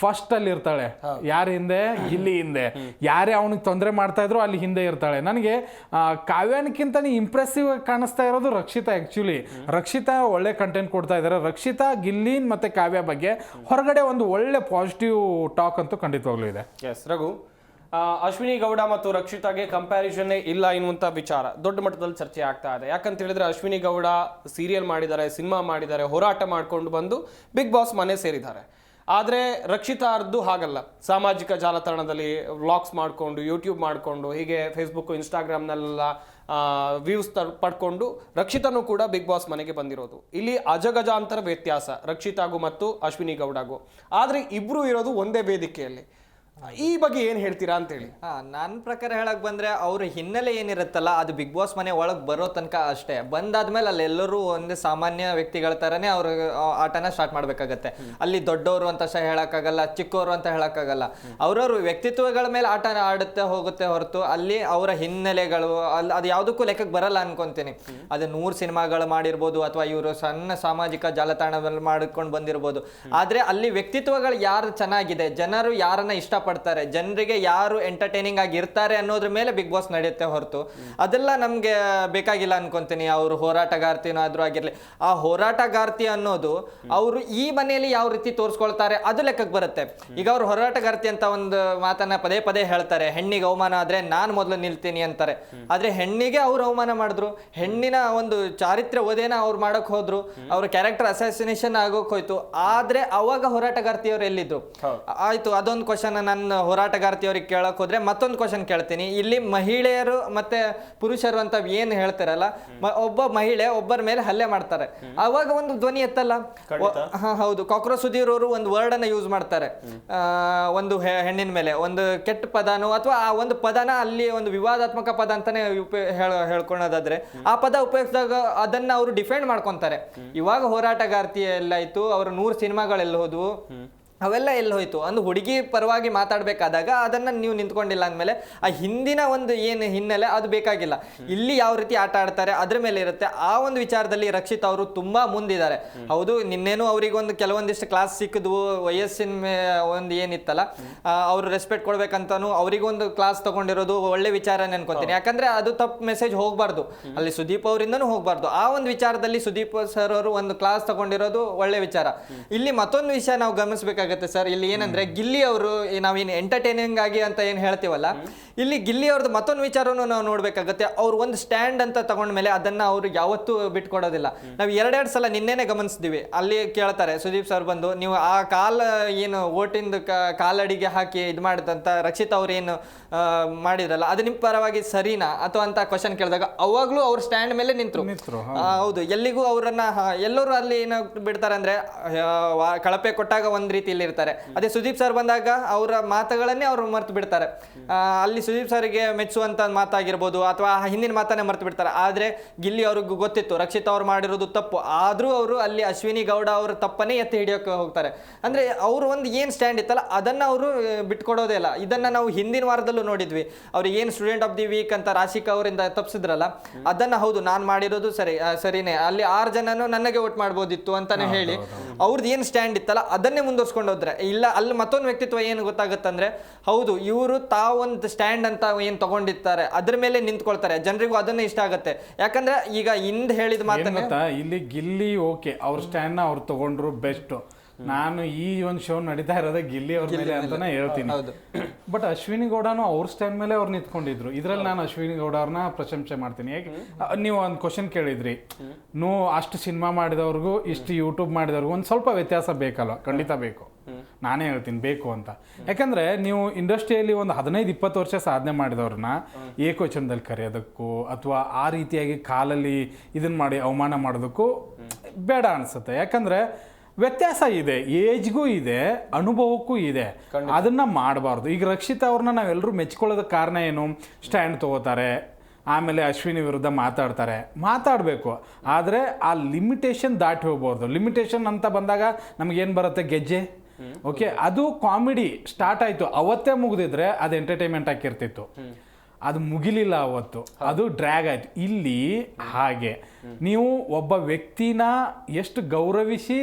ಫಸ್ಟ್ ಅಲ್ಲಿ ಇರ್ತಾಳೆ. ಯಾರ ಹಿಂದೆ? ಗಿಲ್ಲಿ ಹಿಂದೆ. ಯಾರೇ ಅವನಿಗೆ ತೊಂದರೆ ಮಾಡ್ತಾ ಇದ್ರು ಅಲ್ಲಿ ಹಿಂದೆ ಇರ್ತಾಳೆ. ನನಗೆ ಕಾವ್ಯನಕ್ಕಿಂತ ಇಂಪ್ರೆಸಿವ್ ಆಗಿ ಕಾಣಿಸ್ತಾ ಇರೋದು ರಕ್ಷಿತಾ. ಆಕ್ಚುಲಿ ರಕ್ಷಿತಾ ಒಳ್ಳೆ ಕಂಟೆಂಟ್ ಕೊಡ್ತಾ ಇದ್ದಾರೆ. ರಕ್ಷಿತಾ, ಗಿಲ್ಲಿ ಮತ್ತೆ ಕಾವ್ಯ ಬಗ್ಗೆ ಹೊರಗಡೆ ಒಂದು ಒಳ್ಳೆ ಪಾಸಿಟಿವ್ ಟಾಕ್ ಅಂತೂ ಖಂಡಿತವಾಗ್ಲೂ ಇದೆ. ಎಸ್ ರಘು, ಅಶ್ವಿನಿ ಗೌಡ ಮತ್ತು ರಕ್ಷಿತಾಗೆ ಕಂಪ್ಯಾರಿಸನ್ನೇ ಇಲ್ಲ ಎನ್ನುವಂಥ ವಿಚಾರ ದೊಡ್ಡ ಮಟ್ಟದಲ್ಲಿ ಚರ್ಚೆ ಆಗ್ತಾ ಇದೆ. ಯಾಕಂತ ಹೇಳಿದ್ರೆ ಅಶ್ವಿನಿ ಗೌಡ ಸೀರಿಯಲ್ ಮಾಡಿದ್ದಾರೆ, ಸಿನಿಮಾ ಮಾಡಿದ್ದಾರೆ, ಹೋರಾಟ ಮಾಡ್ಕೊಂಡು ಬಂದು ಬಿಗ್ ಬಾಸ್ ಮನೆ ಸೇರಿದ್ದಾರೆ. ಆದರೆ ರಕ್ಷಿತಾ ಅವ್ರದ್ದು ಹಾಗಲ್ಲ. ಸಾಮಾಜಿಕ ಜಾಲತಾಣದಲ್ಲಿ ವ್ಲಾಗ್ಸ್ ಮಾಡಿಕೊಂಡು, ಯೂಟ್ಯೂಬ್ ಮಾಡಿಕೊಂಡು, ಹೀಗೆ ಫೇಸ್ಬುಕ್, ಇನ್ಸ್ಟಾಗ್ರಾಮ್ನೆಲ್ಲ ವ್ಯೂಸ್ ಪಡ್ಕೊಂಡು ರಕ್ಷಿತಾನೂ ಕೂಡ ಬಿಗ್ ಬಾಸ್ ಮನೆಗೆ ಬಂದಿರೋದು. ಇಲ್ಲಿ ಅಜಗಜಾಂತರ ವ್ಯತ್ಯಾಸ ರಕ್ಷಿತಾಗೂ ಮತ್ತು ಅಶ್ವಿನಿ ಗೌಡಗೂ. ಆದರೆ ಇಬ್ರು ಇರೋದು ಒಂದೇ ವೇದಿಕೆಯಲ್ಲಿ. ಈ ಬಗ್ಗೆ ಏನ್ ಹೇಳ್ತೀರಾ ಅಂತೇಳಿ. ನನ್ನ ಪ್ರಕಾರ ಹೇಳಕ್ ಬಂದ್ರೆ ಅವ್ರ ಹಿನ್ನೆಲೆ ಏನಿರುತ್ತಲ್ಲ ಅದು ಬಿಗ್ ಬಾಸ್ ಮನೆ ಒಳಗೆ ಬರೋ ತನಕ ಅಷ್ಟೇ. ಬಂದಾದ್ಮೇಲೆ ಅಲ್ಲಿ ಎಲ್ಲರೂ ಒಂದೇ ಸಾಮಾನ್ಯ ವ್ಯಕ್ತಿಗಳ ತರನೇ ಅವ್ರ ಆಟನ ಸ್ಟಾರ್ಟ್ ಮಾಡ್ಬೇಕಾಗತ್ತೆ. ಅಲ್ಲಿ ದೊಡ್ಡವರು ಅಂತ ಹೇಳಕ್ಕಾಗಲ್ಲ, ಚಿಕ್ಕವರು ಅಂತ ಹೇಳಕ್ಕಾಗಲ್ಲ. ಅವ್ರವ್ರ ವ್ಯಕ್ತಿತ್ವಗಳ ಮೇಲೆ ಆಟ ಆಡುತ್ತೆ ಹೋಗುತ್ತೆ ಹೊರತು ಅಲ್ಲಿ ಅವರ ಹಿನ್ನೆಲೆಗಳು ಅದು ಯಾವುದಕ್ಕೂ ಲೆಕ್ಕಕ್ಕೆ ಬರಲ್ಲ ಅನ್ಕೊಂತೀನಿ. ಅದು 100 ಸಿನಿಮಾಗಳು ಮಾಡಿರ್ಬೋದು ಅಥವಾ ಇವರು ಸಣ್ಣ ಸಾಮಾಜಿಕ ಜಾಲತಾಣದಲ್ಲಿ ಮಾಡ್ಕೊಂಡು ಬಂದಿರ್ಬೋದು. ಆದ್ರೆ ಅಲ್ಲಿ ವ್ಯಕ್ತಿತ್ವಗಳು ಯಾರು ಚೆನ್ನಾಗಿದೆ, ಜನರು ಯಾರನ್ನ ಇಷ್ಟ ಇಷ್ಟಪಡ್ತಾರೆ, ಜನರಿಗೆ ಯಾರು ಎಂಟರ್ಟೈನಿಂಗ್ ಆಗಿ ಇರ್ತಾರೆ ಅನ್ನೋದ್ರ ಮೇಲೆ ಬಿಗ್ ಬಾಸ್ ನಡೆಯುತ್ತೆ ಹೊರತು ಅದೆಲ್ಲ ನಮ್ಗೆ ಬೇಕಾಗಿಲ್ಲ ಅನ್ಕೊಂತೀನಿ. ಅವ್ರು ಹೋರಾಟಗಾರ್ತಿನಾದ್ರೂ ಆಗಿರ್ಲಿ, ಆ ಹೋರಾಟಗಾರ್ತಿ ಅನ್ನೋದು ಅವರು ಈ ಮನೆಯಲ್ಲಿ ಯಾವ ರೀತಿ ತೋರಿಸ್ಕೊಳ್ತಾರೆ ಅದು ಲೆಕ್ಕಕ್ಕೆ ಬರುತ್ತೆ. ಈಗ ಅವ್ರು ಹೋರಾಟಗಾರ್ತಿ ಅಂತ ಒಂದು ಮಾತನ್ನ ಪದೇ ಪದೇ ಹೇಳ್ತಾರೆ, ಹೆಣ್ಣಿಗೆ ಅವಮಾನ ಆದ್ರೆ ನಾನು ಮೊದಲು ನಿಲ್ತೀನಿ ಅಂತಾರೆ. ಆದ್ರೆ ಹೆಣ್ಣಿಗೆ ಅವ್ರು ಅವಮಾನ ಮಾಡಿದ್ರು, ಹೆಣ್ಣಿನ ಒಂದು ಚಾರಿತ್ರ್ಯ ಓದೇನ ಅವ್ರು ಮಾಡಕ್ ಹೋದ್ರು, ಅವ್ರ ಕ್ಯಾರೆಕ್ಟರ್ ಅಸಾಸಿನೇಷನ್ ಆಗೋಕ್ ಹೋಯ್ತು. ಆದ್ರೆ ಅವಾಗ ಹೋರಾಟಗಾರ್ತಿಯವ್ರು ಎಲ್ಲಿದ್ರು? ಆಯ್ತು, ಅದೊಂದು ಕ್ವಶನ್ ನಾನು ಹೋರಾಟಗಾರ್ತಿಯವ್ರಿಗೆ ಕೇಳಕ್ ಹೋದ್ರೆ ಮತ್ತೊಂದು ಕ್ವಶನ್ ಕೇಳ್ತೀನಿ. ಇಲ್ಲಿ ಮಹಿಳೆಯರು ಮತ್ತೆ ಪುರುಷರು ಅಂತ ಏನ್ ಹೇಳ್ತಾರಲ್ಲ, ಒಬ್ಬ ಮಹಿಳೆ ಒಬ್ಬರ ಮೇಲೆ ಹಲ್ಲೆ ಮಾಡ್ತಾರೆ, ಅವಾಗ ಒಂದು ಧ್ವನಿ ಎತ್ತಲ್ಲ. ಹೌದು, ಕಾಕ್ರೋಚ್ ಸುಧೀರ್ ಅವರು ಒಂದು ವರ್ಡ್ ಅನ್ನ ಯೂಸ್ ಮಾಡ್ತಾರೆ, ಒಂದು ಹೆಣ್ಣಿನ ಮೇಲೆ ಒಂದು ಕೆಟ್ಟ ಪದನೋ ಅಥವಾ ಆ ಒಂದು ಪದನ ಅಲ್ಲಿ ಒಂದು ವಿವಾದಾತ್ಮಕ ಪದ ಅಂತಾನೆ ಹೇಳ್ಕೊಳ್ಳೋದಾದ್ರೆ ಆ ಪದ ಉಪಯೋಗಿಸಿದಾಗ ಅದನ್ನ ಅವರು ಡಿಫೆಂಡ್ ಮಾಡ್ಕೊಂತಾರೆ. ಇವಾಗ ಹೋರಾಟಗಾರ್ತಿ ಎಲ್ಲಾಯ್ತು, ಅವ್ರ 100 ಸಿನಿಮಾಗಳೆಲ್ಲ ಹೋದ್ವು, ಅವೆಲ್ಲ ಎಲ್ಲಿ ಹೋಯ್ತು? ಒಂದು ಹುಡುಗಿ ಪರವಾಗಿ ಮಾತಾಡ್ಬೇಕಾದಾಗ ಅದನ್ನ ನೀವು ನಿಂತ್ಕೊಂಡಿಲ್ಲ ಅಂದಮೇಲೆ ಆ ಹಿಂದಿನ ಒಂದು ಏನು ಹಿನ್ನೆಲೆ ಅದು ಬೇಕಾಗಿಲ್ಲ. ಇಲ್ಲಿ ಯಾವ ರೀತಿ ಆಟ ಆಡ್ತಾರೆ ಅದ್ರ ಮೇಲೆ ಇರುತ್ತೆ. ಆ ಒಂದು ವಿಚಾರದಲ್ಲಿ ರಕ್ಷಿತ್ ಅವರು ತುಂಬಾ ಮುಂದಿದ್ದಾರೆ. ಹೌದು, ನಿನ್ನೇನು ಅವ್ರಿಗೆ ಒಂದು ಕೆಲವೊಂದಿಷ್ಟು ಕ್ಲಾಸ್ ಸಿಕ್ಕಿದ್ವು, ವಯಸ್ಸಿನ ಒಂದು ಏನಿತ್ತಲ್ಲ ಅವ್ರು ರೆಸ್ಪೆಕ್ಟ್ ಕೊಡ್ಬೇಕಂತಾನು ಅವರಿಗೊಂದು ಕ್ಲಾಸ್ ತಗೊಂಡಿರೋದು ಒಳ್ಳೆ ವಿಚಾರ ಅನ್ಕೊಂತೀನಿ. ಯಾಕಂದ್ರೆ ಅದು ತಪ್ಪು ಮೆಸೇಜ್ ಹೋಗ್ಬಾರ್ದು, ಅಲ್ಲಿ ಸುದೀಪ್ ಅವರಿಂದನೂ ಹೋಗ್ಬಾರ್ದು. ಆ ಒಂದು ವಿಚಾರದಲ್ಲಿ ಸುದೀಪ್ ಸರ್ ಅವರು ಒಂದು ಕ್ಲಾಸ್ ತಗೊಂಡಿರೋದು ಒಳ್ಳೆ ವಿಚಾರ. ಇಲ್ಲಿ ಮತ್ತೊಂದು ವಿಷಯ ನಾವು ಗಮನಿಸಬೇಕಾಗುತ್ತೆ ಸರ್. ಇಲ್ಲಿ ಏನಂದ್ರೆ ಗಿಲ್ಲಿ ಅವರು ನಾವೇನು ಎಂಟರ್ಟೈನಿಂಗ್ ಆಗಿ ಅಂತ ಏನ್ ಹೇಳ್ತೀವಲ್ಲ, ಇಲ್ಲಿ ಗಿಲ್ಲಿ ಅವ್ರದ್ದು ಮತ್ತೊಂದು ವಿಚಾರವನ್ನು ನಾವು ನೋಡ್ಬೇಕಾಗತ್ತೆ. ಅವ್ರು ಒಂದು ಸ್ಟ್ಯಾಂಡ್ ಅಂತ ತಗೊಂಡ್ಮೇಲೆ ಅದನ್ನ ಅವ್ರು ಯಾವತ್ತೂ ಬಿಟ್ಕೊಡೋದಿಲ್ಲ. ನಾವು ಎರಡೆರಡು ಸಲ ನಿನ್ನೆನೆ ಗಮನಿಸಿದ್ವಿ, ಅಲ್ಲಿ ಕೇಳ್ತಾರೆ ಸುದೀಪ್ ಸರ್ ಬಂದು, ನೀವು ಆ ಏನು ಓಟಿಂದ ಕಾಲಡಿಗೆ ಹಾಕಿ ಇದು ಮಾಡಿದಂತ ರಕ್ಷಿತ್ ಅವ್ರು ಏನು ಮಾಡಿದ್ರಲ್ಲ ಅದು ನಿಮ್ ಪರವಾಗಿ ಸರಿನಾ ಅಥವಾ ಅಂತ ಕ್ವಶನ್ ಕೇಳಿದಾಗ ಅವಾಗ್ಲೂ ಅವ್ರ ಸ್ಟ್ಯಾಂಡ್ ಮೇಲೆ ನಿಂತ್ರು. ಹೌದು, ಎಲ್ಲಿಗೂ ಅವರನ್ನ ಎಲ್ಲರೂ ಅಲ್ಲಿ ಏನು ಬಿಡ್ತಾರೆ ಅಂದ್ರೆ ಕಳಪೆ ಕೊಟ್ಟಾಗ ಒಂದ್ ರೀತಿಯಲ್ಲಿ ಇರ್ತಾರೆ, ಅದೇ ಸುದೀಪ್ ಸರ್ ಬಂದಾಗ ಅವರ ಮಾತುಗಳನ್ನೇ ಅವ್ರು ಮರ್ತು ಬಿಡ್ತಾರೆ. ಅಲ್ಲಿ ಸುದೀಪ್ ಸರ್ಗೆ ಮೆಚ್ಚುವಂತ ಮಾತಾಗಿರ್ಬೋದು ಅಥವಾ ಹಿಂದಿನ ಮಾತನ್ನೇ ಮರ್ತು ಬಿಡ್ತಾರೆ. ಆದ್ರೆ ಗಿಲ್ಲಿ ಅವ್ರಿಗೂ ಗೊತ್ತಿತ್ತು ರಕ್ಷಿತ್ ಅವ್ರು ಮಾಡಿರೋದು ತಪ್ಪು, ಆದ್ರೂ ಅವರು ಅಲ್ಲಿ ಅಶ್ವಿನಿ ಗೌಡ ಅವ್ರ ತಪ್ಪನ್ನೇ ಎತ್ತಿ ಹಿಡಿಯೋಕೆ ಹೋಗ್ತಾರೆ. ಅಂದ್ರೆ ಅವರು ಒಂದು ಏನ್ ಸ್ಟ್ಯಾಂಡ್ ಇತ್ತಲ್ಲ ಅದನ್ನ ಅವರು ಬಿಟ್ಕೊಡೋದೇ ಇಲ್ಲ. ಇದನ್ನ ನಾವು ಹಿಂದಿನ ವಾರದಲ್ಲೂ ನೋಡಿದ್ವಿ. ಅವ್ರಿಗೆ ಏನ್ ಸ್ಟೂಡೆಂಟ್ ಆಫ್ ದಿ ವೀಕ್ ಅಂತ ರಾಶಿಕಾ ಅವರಿಂದ ತಪ್ಪಿಸಿದ್ರಲ್ಲ, ಅದನ್ನ ಹೌದು ನಾನು ಮಾಡಿರೋದು ಸರಿನೇ, ಅಲ್ಲಿ 6 ಜನನು ನನಗೆ ವೋಟ್ ಮಾಡ್ಬೋದಿತ್ತು ಅಂತಾನೆ ಹೇಳಿ ಅವ್ರದ್ದು ಏನ್ ಸ್ಟ್ಯಾಂಡ್ ಇತ್ತಲ್ಲ ಅದನ್ನೇ ಮುಂದುವರ್ಸ್ಕೊಂಡು ಹೋದ್ರೆ ಇಲ್ಲ ಅಲ್ಲಿ ಮತ್ತೊಂದು ವ್ಯಕ್ತಿತ್ವ ಏನು ಗೊತ್ತಾಗುತ್ತಂದ್ರೆ, ಹೌದು ಇವರು ತಾವೊಂದು ಸ್ಟ್ಯಾಂಡ್ ಅಂತ ಏನ್ ತಗೊಂಡಿರ್ತಾರೆ ಅದ್ರ ಮೇಲೆ ನಿಂತ್ಕೊಳ್ತಾರೆ, ಜನರಿಗೂ ಅದನ್ನೇ ಇಷ್ಟ ಆಗುತ್ತೆ. ಯಾಕಂದ್ರೆ ಈಗ ಹಿಂದ್ ಹೇಳಿದ ಮಾತನ್ನ ಇಲ್ಲಿ ಗಿಲ್ಲಿ ಓಕೆ ಅವ್ರ ಸ್ಟ್ಯಾಂಡ್ ನ ಅವ್ರು ತಗೊಂಡ್ರು ಬೆಸ್ಟ್. ನಾನು ಈ ಒಂದು ಶೋ ನಡೀತಾ ಇರೋದೇ ಗಿಲ್ಲಿ ಅವ್ರ ಮೇಲೆ ಅಂತಾನೆ ಹೇಳ್ತೀನಿ. ಬಟ್ ಅಶ್ವಿನಿ ಗೌಡನು ಅವ್ರ ಸ್ಟ್ಯಾಂಡ್ ಮೇಲೆ ಅವ್ರು ನಿಂತ್ಕೊಂಡಿದ್ರು. ಇದ್ರಲ್ಲಿ ನಾನು ಅಶ್ವಿನಿ ಗೌಡ ಅವ್ರನ್ನ ಪ್ರಶಂಸೆ ಮಾಡ್ತೀನಿ. ಹೇಗೆ ನೀವು ಒಂದು ಕ್ವಶನ್ ಕೇಳಿದ್ರಿ, ಅಷ್ಟು ಸಿನಿಮಾ ಮಾಡಿದವ್ರಿಗೂ ಇಷ್ಟು ಯೂಟ್ಯೂಬ್ ಮಾಡಿದವ್ರಿಗೂ ಒಂದು ಸ್ವಲ್ಪ ವ್ಯತ್ಯಾಸ ಬೇಕಲ್ವ? ಖಂಡಿತ ಬೇಕು, ನಾನೇ ಹೇಳ್ತೀನಿ ಬೇಕು ಅಂತ. ಯಾಕಂದ್ರೆ ನೀವು ಇಂಡಸ್ಟ್ರಿಯಲ್ಲಿ ಒಂದು 15-20 ವರ್ಷ ಸಾಧನೆ ಮಾಡಿದವ್ರನ್ನ ಏಕವಚನದಲ್ಲಿ ಕರೆಯೋದಕ್ಕೂ ಅಥವಾ ಆ ರೀತಿಯಾಗಿ ಕಾಲಲ್ಲಿ ಇದನ್ನ ಮಾಡಿ ಅವಮಾನ ಮಾಡೋದಕ್ಕೂ ಬೇಡ ಅನ್ಸುತ್ತೆ. ಯಾಕಂದ್ರೆ ವ್ಯತ್ಯಾಸ ಇದೆ, ಏಜ್ಗೂ ಇದೆ, ಅನುಭವಕ್ಕೂ ಇದೆ, ಅದನ್ನ ಮಾಡಬಾರ್ದು. ಈಗ ರಕ್ಷಿತ್ ಅವ್ರನ್ನ ನಾವೆಲ್ಲರೂ ಮೆಚ್ಕೊಳ್ಳೋದಕ್ಕೆ ಕಾರಣ ಏನು? ಸ್ಟ್ಯಾಂಡ್ ತಗೋತಾರೆ, ಆಮೇಲೆ ಅಶ್ವಿನಿ ವಿರುದ್ಧ ಮಾತಾಡಬೇಕು. ಆದರೆ ಆ ಲಿಮಿಟೇಷನ್ ದಾಟಿ ಹೋಗ್ಬಾರ್ದು. ಲಿಮಿಟೇಷನ್ ಅಂತ ಬಂದಾಗ ನಮಗೇನು ಬರುತ್ತೆ? ಗೆಜ್ಜೆ. ಓಕೆ, ಅದು ಕಾಮಿಡಿ ಸ್ಟಾರ್ಟ್ ಆಯಿತು ಅವತ್ತೇ ಮುಗಿದಿದ್ರೆ ಅದು ಎಂಟರ್ಟೈನ್ಮೆಂಟ್ ಆಗಿರ್ತಿತ್ತು. ಅದು ಮುಗಿಲಿಲ್ಲ ಅವತ್ತು, ಅದು ಡ್ರ್ಯಾಗ್ ಆಯ್ತು. ಇಲ್ಲಿ ಹಾಗೆ ನೀವು ಒಬ್ಬ ವ್ಯಕ್ತಿನ ಎಷ್ಟು ಗೌರವಿಸಿ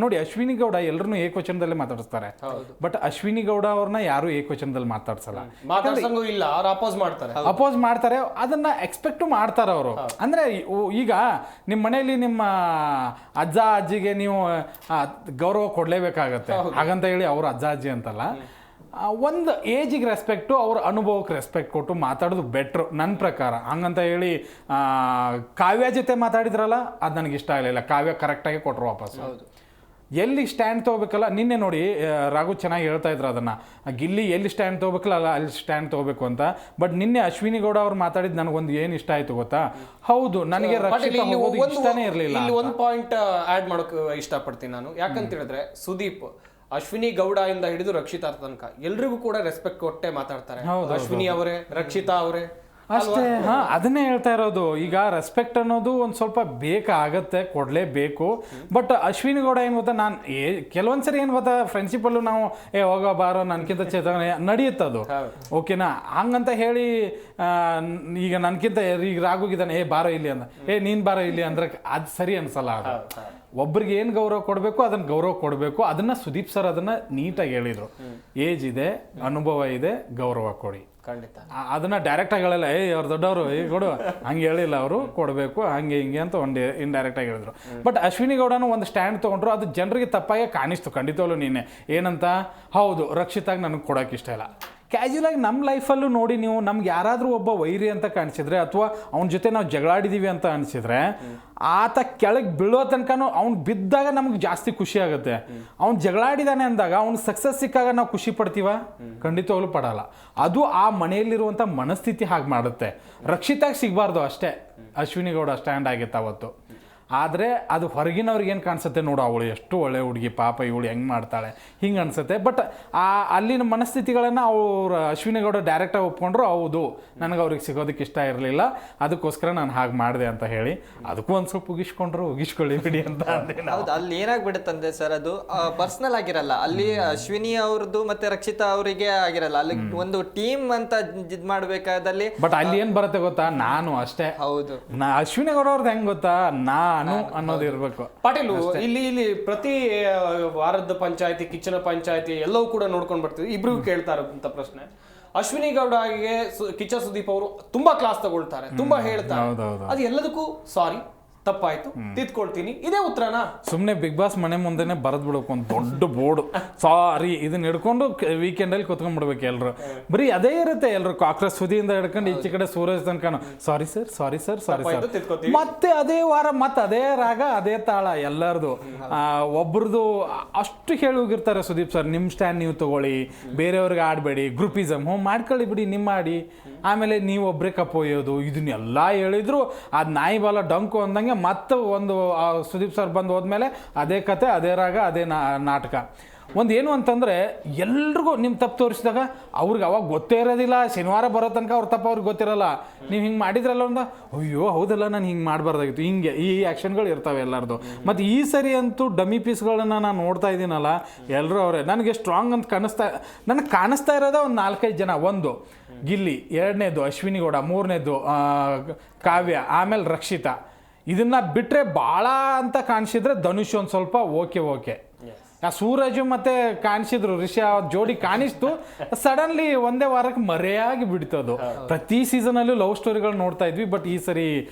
ನೋಡಿ, ಅಶ್ವಿನಿ ಗೌಡ ಎಲ್ಲರನ್ನೂ ಏಕವಚನದಲ್ಲೇ ಮಾತಾಡಿಸ್ತಾರೆ, ಬಟ್ ಅಶ್ವಿನಿ ಗೌಡ ಅವ್ರನ್ನ ಯಾರು ಏಕವಚನದಲ್ಲಿ ಮಾತಾಡ್ಸಲ್ಲ, ಅಪೋಸ್ ಮಾಡ್ತಾರೆ. ಅದನ್ನ ಎಕ್ಸ್ಪೆಕ್ಟ್ ಮಾಡ್ತಾರೆ ಅವರು. ಅಂದ್ರೆ ಈಗ ನಿಮ್ಮ ಮನೆಯಲ್ಲಿ ನಿಮ್ಮ ಅಜ್ಜ ಅಜ್ಜಿಗೆ ನೀವು ಗೌರವ ಕೊಡ್ಲೇಬೇಕಾಗತ್ತೆ, ಹಾಗಂತ ಹೇಳಿ ಅವ್ರ ಅಜ್ಜ ಅಜ್ಜಿ ಅಂತಲ್ಲ. ಒಂದು ಏಜಿಗೆ ರೆಸ್ಪೆಕ್ಟು, ಅವ್ರ ಅನುಭವಕ್ಕೆ ರೆಸ್ಪೆಕ್ಟ್ ಕೊಟ್ಟು ಮಾತಾಡೋದು ಬೆಟ್ರು ನನ್ನ ಪ್ರಕಾರ. ಹಂಗಂತ ಹೇಳಿ ಕಾವ್ಯ ಜೊತೆ ಮಾತಾಡಿದ್ರಲ್ಲ, ಅದು ನನಗೆ ಇಷ್ಟ ಆಗಲಿಲ್ಲ. ಕಾವ್ಯ ಕರೆಕ್ಟಾಗಿ ಕೊಟ್ಟರು ವಾಪಸ್. ಎಲ್ಲಿ ಸ್ಟ್ಯಾಂಡ್ ತೊಗೋಬೇಕಲ್ಲ, ನಿನ್ನೆ ನೋಡಿ ರಾಘು ಚೆನ್ನಾಗಿ ಹೇಳ್ತಾ ಇದ್ರು ಅದನ್ನ, ಗಿಲ್ಲಿ ಎಲ್ಲಿ ಸ್ಟ್ಯಾಂಡ್ ತೊಗೋಬೇಕಲ್ಲ ಅಲ್ಲಿ ಸ್ಟ್ಯಾಂಡ್ ತೊಗೋಬೇಕು ಅಂತ. ಬಟ್ ನಿನ್ನೆ ಅಶ್ವಿನಿ ಗೌಡ ಅವ್ರು ಮಾತಾಡಿದ್ ನನಗೊಂದು ಏನು ಇಷ್ಟ ಆಯ್ತು ಗೊತ್ತಾ? ಹೌದು, ನನಗೆ ಇಷ್ಟನೇ ಇರಲಿಲ್ಲ. ಇಲ್ಲಿ ಒಂದು ಪಾಯಿಂಟ್ ಆಡ್ ಮಾಡೋಕೆ ಇಷ್ಟಪಡ್ತೀನಿ ನಾನು. ಯಾಕಂತ ಹೇಳಿದ್ರೆ ಸುದೀಪ್ ಅಶ್ವಿನಿ ಗೌಡ ಇಂದ ಹಿಡಿದು ರಕ್ಷಿತಾ ತನಕ ಎಲ್ರಿಗೂ ಕೂಡ ರೆಸ್ಪೆಕ್ಟ್ ಕೊಟ್ಟೆ ಮಾತಾಡ್ತಾರೆ. ಅಶ್ವಿನಿ ಅವರೇ, ರಕ್ಷಿತಾ ಅವರೇ, ಅಷ್ಟೇ. ಹಾ, ಅದನ್ನೇ ಹೇಳ್ತಾ ಇರೋದು. ಈಗ ರೆಸ್ಪೆಕ್ಟ್ ಅನ್ನೋದು ಒಂದು ಸ್ವಲ್ಪ ಬೇಕಾಗತ್ತೆ, ಕೊಡಲೇಬೇಕು. ಬಟ್ ಅಶ್ವಿನಿ ಗೌಡ ಏನು ಗೊತ್ತಾ, ನಾನು ಕೆಲವೊಂದ್ಸರಿ ಏನು ಗೊತ್ತಾ, ಫ್ರೆಂಡ್ಶಿಪ್ಪಲ್ಲೂ ನಾವು ಹೋಗೋ ಬಾರೋ ನನ್ಕಿಂತ ಚೇತನ ನಡೆಯುತ್ತದು, ಓಕೆನಾ. ಹಂಗಂತ ಹೇಳಿ ಈಗ ನನ್ಕಿಂತ ಈಗ ರಾಗೋಗಿದ್ದಾನೆ, ಬಾರೋ ಇಲ್ಲಿ ಅಂದ, ನೀನ್ ಬಾರೋ ಇಲ್ಲಿ ಅಂದ್ರೆ ಅದು ಸರಿ ಅನ್ಸಲ್ಲ. ಅದು ಒಬ್ರಿಗೆ ಏನು ಗೌರವ ಕೊಡಬೇಕು ಅದನ್ನ ಗೌರವ ಕೊಡಬೇಕು. ಅದನ್ನ ಸುದೀಪ್ ಸರ್ ಅದನ್ನ ನೀಟಾಗಿ ಹೇಳಿದ್ರು. ಏಜ್ ಇದೆ, ಅನುಭವ ಇದೆ, ಗೌರವ ಕೊಡಿ. ಖಂಡಿತ ಅದನ್ನ ಡೈರೆಕ್ಟ್ ಆಗಿ ಹೇಳಲ್ಲ, ಅವ್ರು ದೊಡ್ಡವರು ಕೊಡು ಹಂಗೆ ಹೇಳಿಲ್ಲ, ಅವರು ಕೊಡಬೇಕು ಹಂಗೆ ಹಿಂಗೆ ಅಂತ ಒಂದು ಇಂಡೈರೆಕ್ಟ್ ಆಗಿ ಹೇಳಿದ್ರು. ಬಟ್ ಅಶ್ವಿನಿ ಗೌಡನು ಒಂದು ಸ್ಟ್ಯಾಂಡ್ ತೊಗೊಂಡ್ರು, ಅದು ಜನರಿಗೆ ತಪ್ಪಾಗಿ ಕಾಣಿಸ್ತು ಖಂಡಿತವಲ್ಲೂ. ನೀನೆ ಏನಂತ, ಹೌದು ರಕ್ಷಿತಾಗಿ ನನಗೆ ಕೊಡೋಕೆ ಇಷ್ಟ ಇಲ್ಲ. ಕ್ಯಾಶುಯಲ್ ಆಗಿ ನಮ್ಮ ಲೈಫಲ್ಲೂ ನೋಡಿ ನೀವು, ನಮ್ಗೆ ಯಾರಾದರೂ ಒಬ್ಬ ವೈರಿ ಅಂತ ಕಾಣಿಸಿದ್ರೆ ಅಥವಾ ಅವನ ಜೊತೆ ನಾವು ಜಗಳಾಡಿದೀವಿ ಅಂತ ಅನಿಸಿದ್ರೆ, ಆತ ಕೆಳಗೆ ಬೀಳೋ ತನಕನೂ ಅವ್ನು ಬಿದ್ದಾಗ ನಮ್ಗೆ ಜಾಸ್ತಿ ಖುಷಿ ಆಗುತ್ತೆ. ಅವ್ನು ಜಗಳಾಡಿದಾನೆ ಅಂದಾಗ ಅವ್ನು ಸಕ್ಸಸ್ ಸಿಕ್ಕಾಗ ನಾವು ಖುಷಿ ಪಡ್ತೀವ? ಖಂಡಿತವಾಗ್ಲೂ ಪಡಲ್ಲ. ಅದು ಆ ಮನೆಯಲ್ಲಿರುವಂಥ ಮನಸ್ಥಿತಿ ಹಾಗೆ ಮಾಡುತ್ತೆ. ರಕ್ಷಿತಾಗಿ ಸಿಗಬಾರ್ದು ಅಷ್ಟೇ ಅಶ್ವಿನಿ ಗೌಡ ಸ್ಟ್ಯಾಂಡ್ ಆಗಿತ್ತು ಅವತ್ತು. ಆದರೆ ಅದು ಹೊರಗಿನವ್ರಿಗೆ ಏನು ಕಾಣಿಸುತ್ತೆ, ನೋಡು ಅವಳು ಎಷ್ಟು ಒಳ್ಳೆ ಹುಡುಗಿ, ಪಾಪ ಇವಳು ಹೆಂಗೆ ಮಾಡ್ತಾಳೆ, ಹಿಂಗೆ ಅನಿಸುತ್ತೆ. ಬಟ್ ಅಲ್ಲಿನ ಮನಸ್ಥಿತಿಗಳನ್ನು ಅವರು ಅಶ್ವಿನಿ ಗೌಡ ಡೈರೆಕ್ಟಾಗಿ ಒಪ್ಕೊಂಡ್ರು. ಹೌದು ನನಗೆ ಅವ್ರಿಗೆ ಸಿಗೋದಕ್ಕೆ ಇಷ್ಟ ಇರಲಿಲ್ಲ, ಅದಕ್ಕೋಸ್ಕರ ನಾನು ಹಾಗೆ ಮಾಡಿದೆ ಅಂತ ಹೇಳಿ ಅದಕ್ಕೂ ಒಂದು ಸ್ವಲ್ಪ ಉಗಿಸ್ಕೊಳ್ಳಿ ಬಿಡಿ ಅಂತ ಅಂದೆ. ಹೌದು, ಅಲ್ಲಿ ಏನಾಗ್ಬಿಡುತ್ತಂದ್ರೆ ಸರ್, ಅದು ಪರ್ಸನಲ್ ಆಗಿರಲ್ಲ. ಅಲ್ಲಿ ಅಶ್ವಿನಿ ಅವ್ರದ್ದು ಮತ್ತೆ ರಕ್ಷಿತಾ ಅವರಿಗೆ ಆಗಿರಲ್ಲ, ಅಲ್ಲಿ ಒಂದು ಟೀಮ್ ಅಂತ ಇದ್ ಮಾಡ್ಬೇಕಾದಲ್ಲಿ. ಬಟ್ ಅಲ್ಲಿ ಏನ್ ಬರುತ್ತೆ ಗೊತ್ತಾ, ನಾನು ಅಷ್ಟೇ. ಹೌದು, ಅಶ್ವಿನಿ ಗೌಡ ಅವ್ರದ್ದು ಹೆಂಗ್ ಗೊತ್ತಾ, ನಾನು ಅನ್ನೋದು ಇರ್ಬೇಕು. ಪಾಟೀಲು ಇಲ್ಲಿ ಪ್ರತಿ ವಾರದ ಪಂಚಾಯತಿ, ಕಿಚ್ಚನ ಪಂಚಾಯತಿ ಎಲ್ಲವೂ ಕೂಡ ನೋಡ್ಕೊಂಡು ಬರ್ತೀವಿ. ಇಬ್ರಿಗೂ ಕೇಳ್ತಾ ಇರೋಂಥ ಪ್ರಶ್ನೆ, ಅಶ್ವಿನಿ ಗೌಡಗೆ ಕಿಚ್ಚ ಸುದೀಪ್ ಅವರು ತುಂಬಾ ಕ್ಲಾಸ್ ತಗೊಳ್ತಾರೆ, ತುಂಬಾ ಹೇಳ್ತಾರೆ, ಅದು ಎಲ್ಲದಕ್ಕೂ ಸಾರಿ ತಪ್ಪಾಯ್ತು ತಿದ್ಕೊಳ್ತೀನಿ, ಇದೇ ಉತ್ತರನಾ? ಸುಮ್ಮನೆ ಬಿಗ್ ಬಾಸ್ ಮನೆ ಮುಂದೆನೆ ಬರದ್ ಬಿಡ್ಬೇಕು ಒಂದು ದೊಡ್ಡ ಬೋರ್ಡ್, ಸಾರಿ ಇದನ್ನ ಹಿಡ್ಕೊಂಡು ವೀಕೆಂಡಲ್ಲಿ ಕುತ್ಕೊಂಡ್ಬಿಡ್ಬೇಕು ಎಲ್ರು. ಬರೀ ಅದೇ ಇರುತ್ತೆ, ಎಲ್ರು ಕಾಕ್ರೋಚ್ ಸುದಿಯಿಂದ ಹಿಡ್ಕೊಂಡು ಈಚೆ ಕಡೆ ಸೂರಜ್ ತನಕ sorry sir sorry sir sorry sir, ಮತ್ತೆ ಅದೇ ವಾರ ಮತ್ತೆ ಅದೇ ರಾಗ ಅದೇ ತಾಳ ಎಲ್ಲರದು. ಒಬ್ರದ್ದು ಅಷ್ಟು ಹೇಳಿ ಹೋಗಿರ್ತಾರೆ ಸುದೀಪ್ ಸರ್, ನಿಮ್ಮ ಸ್ಟ್ಯಾಂಡ್ ನೀವು ತಗೊಳ್ಳಿ, ಬೇರೆಯವ್ರಿಗೆ ಆಡಬೇಡಿ, ಗ್ರೂಪಿಸಮ್ ಮಾಡ್ಕೊಳ್ಳಿ ಬಿಡಿ ನಿಮ್ಮ ಆಡಿ, ಆಮೇಲೆ ನೀವು ಒಬ್ಬರೇ ಕಪ್ಪೊಯ್ಯೋದು, ಇದನ್ನೆಲ್ಲ ಹೇಳಿದ್ರು. ಅದು ನಾಯಿ ಬಾಲ ಡಂಕು ಅಂದಂಗೆ ಮತ್ತೆ ಒಂದು ಸುದೀಪ್ ಸರ್ ಬಂದು ಹೋದ್ಮೇಲೆ ಅದೇ ಕತೆ, ಅದೇ ರಾಗ, ಅದೇ ನಾಟಕ. ಒಂದು ಏನು ಅಂತಂದರೆ, ಎಲ್ರಿಗೂ ನಿಮ್ಮ ತಪ್ಪು ತೋರಿಸಿದಾಗ ಅವ್ರಿಗೆ ಅವಾಗ ಗೊತ್ತೇ ಇರೋದಿಲ್ಲ. ಶನಿವಾರ ಬರೋ ತನಕ ಅವ್ರ ತಪ್ಪು ಅವ್ರಿಗೆ ಗೊತ್ತಿರಲ್ಲ. ನೀವು ಹಿಂಗೆ ಮಾಡಿದ್ರಲ್ಲ ಒಂದು, ಅಯ್ಯೋ ಹೌದಲ್ಲ ನಾನು ಹಿಂಗೆ ಮಾಡಬಾರ್ದಾಗಿತ್ತು, ಹಿಂಗೆ ಈ ಆ್ಯಕ್ಷನ್ಗಳು ಇರ್ತವೆ ಎಲ್ಲರದು. ಮತ್ತು ಈ ಸರಿ ಅಂತೂ ಡಮ್ಮಿ ಪೀಸ್ಗಳನ್ನ ನಾನು ನೋಡ್ತಾ ಇದ್ದೀನಲ್ಲ, ಎಲ್ಲರೂ ಅವರೇ ನನಗೆ ಸ್ಟ್ರಾಂಗ್ ಅಂತ ನನಗೆ ಕಾಣಿಸ್ತಾ ಇರೋದೇ ಒಂದು 4-5 ಜನ. ಒಂದು ಗಿಲ್ಲಿ, ಎರಡನೇದು ಅಶ್ವಿನಿ ಗೌಡ, ಮೂರನೇದು ಕಾವ್ಯ, ಆಮೇಲೆ ರಕ್ಷಿತಾ. ಇದನ್ನ ಬಿಟ್ಟರೆ ಭಾಳ ಅಂತ ಕಾಣಿಸಿದ್ರೆ ಧನುಷ್ ಒಂದು ಸ್ವಲ್ಪ ಓಕೆ. ಆ ಸೂರಜ್ ಮತ್ತೆ ಕಾಣಿಸಿದ್ರು, ರಿಷಾ ಜೋಡಿ ಕಾಣಿಸ್ತು, ಸಡನ್ಲಿ ಒಂದೇ ವಾರಕ್ಕೆ ಮರೆಯಾಗಿ ಬಿಡ್ತದು. ಪ್ರತಿ ಸೀಸನ್ ಅಲ್ಲೂ ಲವ್ ಸ್ಟೋರಿಗಳು ನೋಡ್ತಾ ಇದ್ವಿ, ಬಟ್ ಈ ಸರಿ